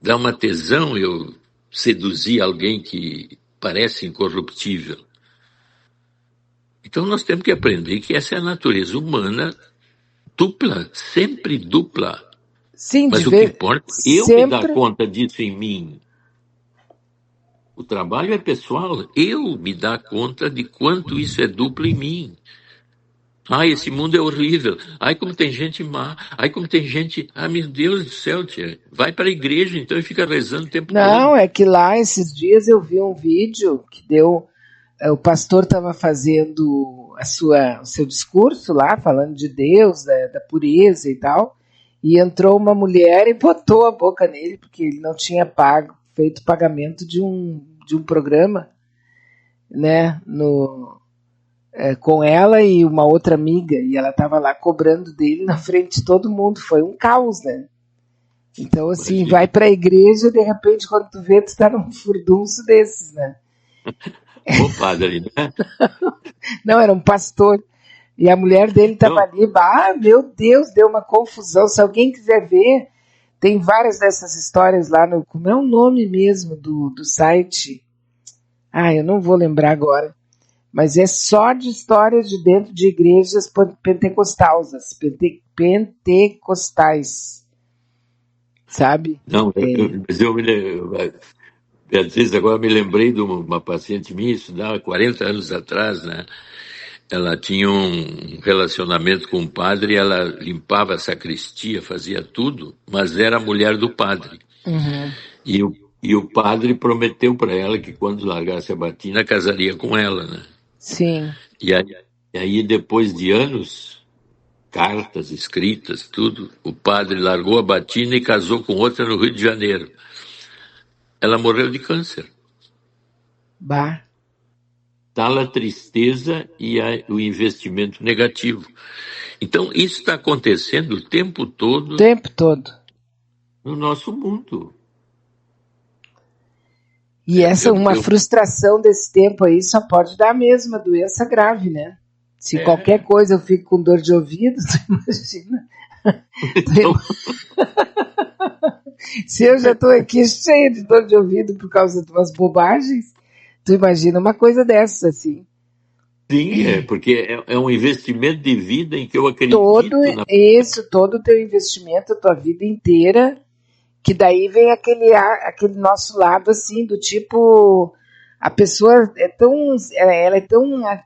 Dá uma tesão eu seduzir alguém que parece incorruptível. Então nós temos que aprender que essa é a natureza humana dupla, sempre dupla. Sim, de Mas o que ver importa é eu me dar sempre. conta disso em mim. O trabalho é pessoal, eu me dar conta de quanto isso é duplo em mim. Ai, esse mundo é horrível. Ai, como tem gente má. Ai, como tem gente... Ah, meu Deus do céu, tia. Vai para a igreja, então, e fica rezando o tempo Não, todo. é que lá esses dias eu vi um vídeo que deu. O pastor estava fazendo o seu discurso lá, falando de Deus, da pureza e tal, e entrou uma mulher e botou a boca nele, porque ele não tinha feito pagamento de um programa, né, com ela e uma outra amiga, e ela estava lá cobrando dele na frente de todo mundo. Foi um caos, né? Então, assim, vai Imagina. para a igreja, de repente, quando tu vê, tu tá num furdunço desses, né? Ô, padre, né? Não, era um pastor. E a mulher dele estava Não, ali, meu Deus, deu uma confusão. Se alguém quiser ver, tem várias dessas histórias lá no. Como é o nome mesmo do site? Eu não vou lembrar agora. Mas é só de histórias de dentro de igrejas pentecostais, sabe? não, mas Beatriz, agora me lembrei de uma paciente minha, isso dá 40 anos atrás, né? Ela tinha um relacionamento com o padre, ela limpava a sacristia, fazia tudo, mas era a mulher do padre. Uhum. E o padre prometeu para ela que quando largasse a batina, casaria com ela, né? Sim. E aí, depois de anos, cartas escritas, tudo, o padre largou a batina e casou com outra no Rio de Janeiro. Ela morreu de câncer. Bah. Tal a tristeza e o investimento negativo. Então, isso está acontecendo o tempo O todo tempo todo. no nosso mundo. E essa uma Eu, frustração desse tempo aí só pode dar mesmo a doença grave, né? Se qualquer é, coisa eu fico com dor de ouvido, tu imagina. então, Se eu já estou aqui cheia de dor de ouvido por causa de umas bobagens, tu imagina uma coisa dessa, assim. sim, porque é um investimento de vida em que eu Todo acredito na. isso, todo o teu investimento, a tua vida inteira, que daí vem aquele nosso lado, assim, do tipo, a pessoa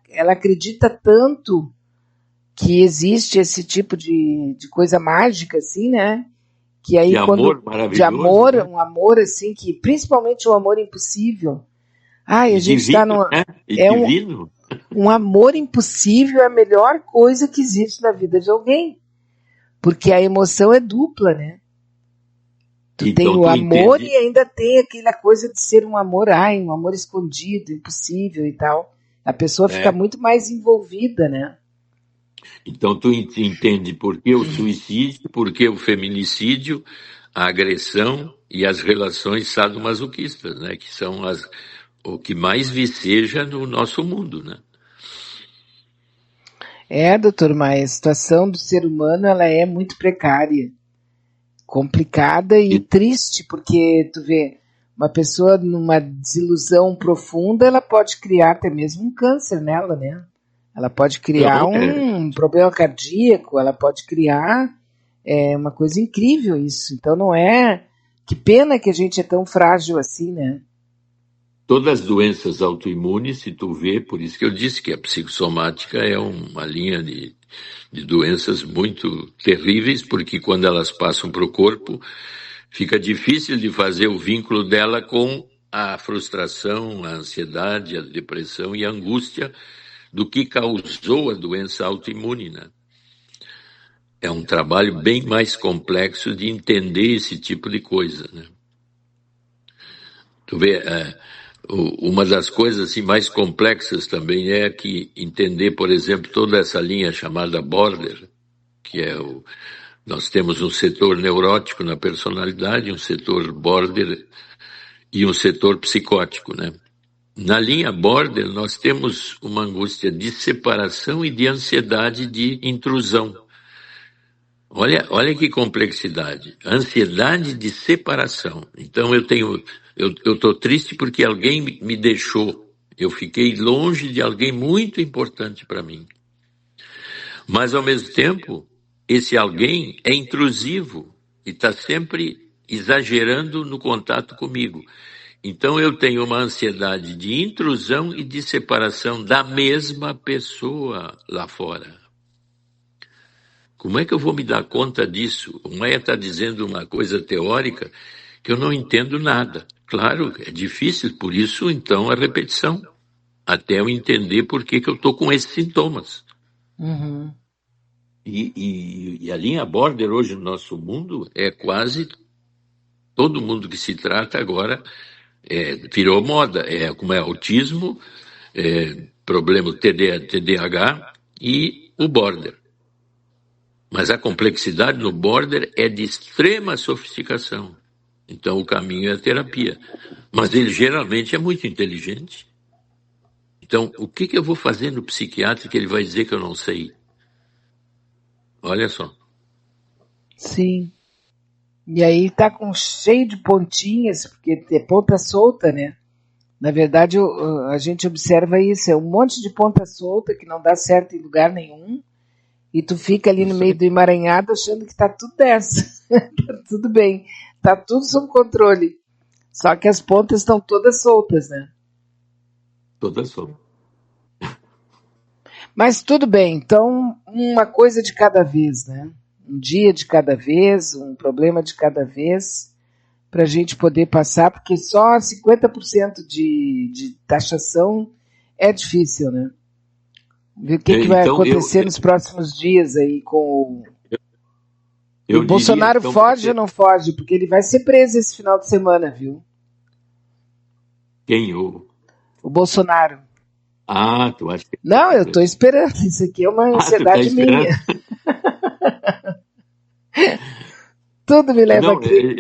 ela acredita tanto que existe esse tipo de coisa mágica, assim, né? Que De aí quando amor de maravilhoso, amor, né? um amor assim que principalmente o amor impossível. Ai, a E gente está divino, num né? E é divino. um amor impossível é a melhor coisa que existe na vida de alguém, porque a emoção é dupla, né? Tu tem Então o tu amor entende, e ainda tem aquela coisa de ser um amor, um amor escondido, impossível e tal. A pessoa fica né? muito mais envolvida, né? Então tu entende por que o suicídio, por que o feminicídio, a agressão e as relações sadomasoquistas, né? Que são o que mais viceja no nosso mundo, né? Doutor Maia, a situação do ser humano ela é muito precária, complicada e E, triste, porque tu vê, uma pessoa numa desilusão profunda, ela pode criar até mesmo um câncer nela, né? Ela pode criar não, um problema cardíaco, ela pode criar uma coisa incrível isso. Então não é. Que pena que a gente é tão frágil assim, né? todas as doenças autoimunes, se tu vê, por isso que eu disse que a psicossomática é uma linha de doenças muito terríveis, porque quando elas passam para o corpo, fica difícil de fazer o vínculo dela com a frustração, a ansiedade, a depressão e a angústia do que causou a doença autoimune, né? É um trabalho bem mais complexo de entender esse tipo de coisa, né? Tu vê, uma das coisas assim, mais complexas também é que entender, por exemplo, toda essa linha chamada border, que é nós temos um setor neurótico na personalidade, um setor border e um setor psicótico, né? Na linha border, nós temos uma angústia de separação e de ansiedade de intrusão. Olha que complexidade. Ansiedade de separação. Então eu estou triste porque alguém me deixou. Eu fiquei longe de alguém muito importante para mim. Mas ao mesmo tempo, esse alguém é intrusivo e está sempre exagerando no contato comigo. Então eu tenho uma ansiedade de intrusão e de separação da mesma pessoa lá fora. Como é que eu vou me dar conta disso? O Maia está dizendo uma coisa teórica que eu não entendo nada. Claro, é difícil, por isso, então, a repetição. Até eu entender por que eu estou com esses sintomas. Uhum. E a linha border hoje no nosso mundo é quase todo mundo que se trata agora virou moda. Como é autismo, problema TDAH e o border. Mas a complexidade no border é de extrema sofisticação. Então o caminho é a terapia. Mas ele geralmente é muito inteligente. Então, o que eu vou fazer no psiquiatra que ele vai dizer que eu não sei? Olha só. Sim. E aí tá com cheio de pontinhas, porque é ponta solta, né? Na verdade, a gente observa isso, é um monte de ponta solta que não dá certo em lugar nenhum, e tu fica ali no Isso meio aí. do emaranhado achando que tá tudo dessa. Tá tudo bem, tá tudo sob controle. Só que as pontas estão todas soltas, né? Toda só. Mas tudo bem, então uma coisa de cada vez, né? Um dia de cada vez, um problema de cada vez, para a gente poder passar, porque só 50% de taxação é difícil, né? Ver o que, que vai Então, acontecer nos próximos dias aí com o... E o eu diria, Bolsonaro então, para foge ou ter não foge? Porque ele vai ser preso esse final de semana, viu? quem o... O Bolsonaro. Ah, tu acha que ele vai Não, ser eu tô preso? esperando. Isso aqui é uma Ah, tu está ansiedade minha. esperando? Tudo me leva Não, aqui.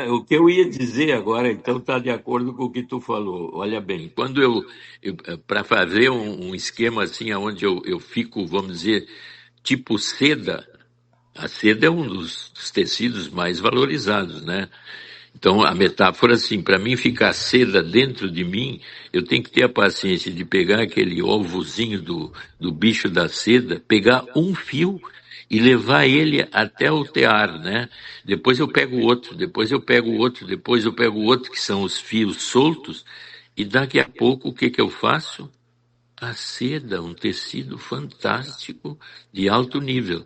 o que eu ia dizer agora, então, está de acordo com o que tu falou. Olha bem, quando para fazer um esquema assim, onde eu fico, vamos dizer, tipo seda, a seda é um dos tecidos mais valorizados, né? Então, a metáfora, assim, para mim ficar seda dentro de mim, eu tenho que ter a paciência de pegar aquele ovozinho do bicho da seda, pegar um fio e levar ele até o tear, né? Depois eu pego outro, depois eu pego outro, depois eu pego outro, que são os fios soltos, e daqui a pouco o que que eu faço? A seda, um tecido fantástico de alto nível.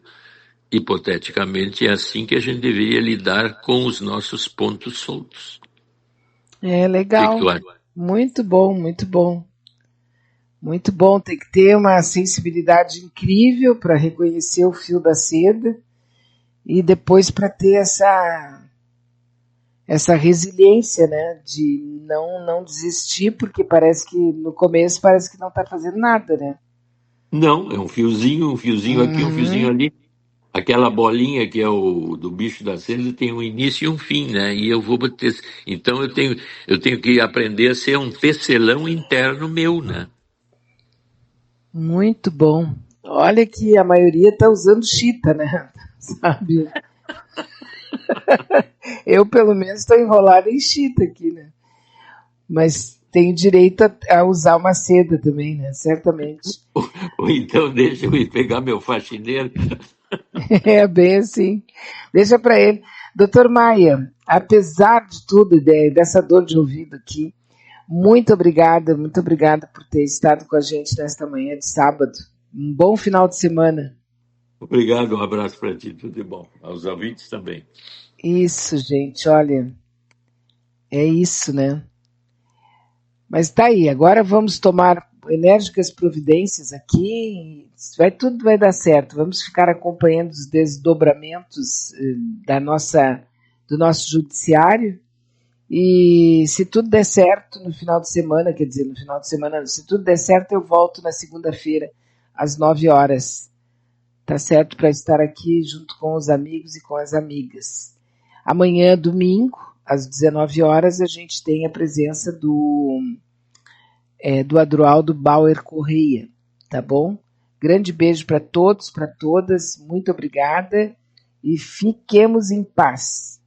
Hipoteticamente, é assim que a gente deveria lidar com os nossos pontos soltos. É O que que tu legal. acha? Muito bom, muito bom. Muito bom. Tem que ter uma sensibilidade incrível para reconhecer o fio da seda e depois para ter essa resiliência, né, de não desistir, porque parece que no começo parece que não está fazendo nada, né? Não, é um fiozinho aqui, um fiozinho Uhum. ali. Aquela bolinha que é o do bicho da seda tem um início e um fim, né? E eu vou ter, então eu tenho que aprender a ser um tecelão interno meu, né? Muito bom. Olha que a maioria está usando chita, né? Sabe? Eu, pelo menos, estou enrolada em chita aqui, né? Mas tenho direito a usar uma seda também, né? Certamente. Ou então deixa eu ir pegar meu faxineiro. É bem assim. Deixa para ele. Doutor Maia, apesar de tudo, dessa dor de ouvido aqui, muito obrigada por ter estado com a gente nesta manhã de sábado. Um bom final de semana. Obrigado, um abraço para ti, tudo de bom. Aos ouvintes também. Isso, gente, olha, é isso, né? Mas tá aí, agora vamos tomar enérgicas providências aqui, tudo vai dar certo. Vamos ficar acompanhando os desdobramentos do nosso judiciário e se tudo der certo no final de semana, quer dizer, no final de semana, se tudo der certo, eu volto na segunda-feira às 9 horas. Tá certo para estar aqui junto com os amigos e com as amigas. Amanhã, domingo, às 19 horas, a gente tem a presença do Adroaldo Bauer Correia, tá bom? Grande beijo para todos, para todas, muito obrigada e fiquemos em paz.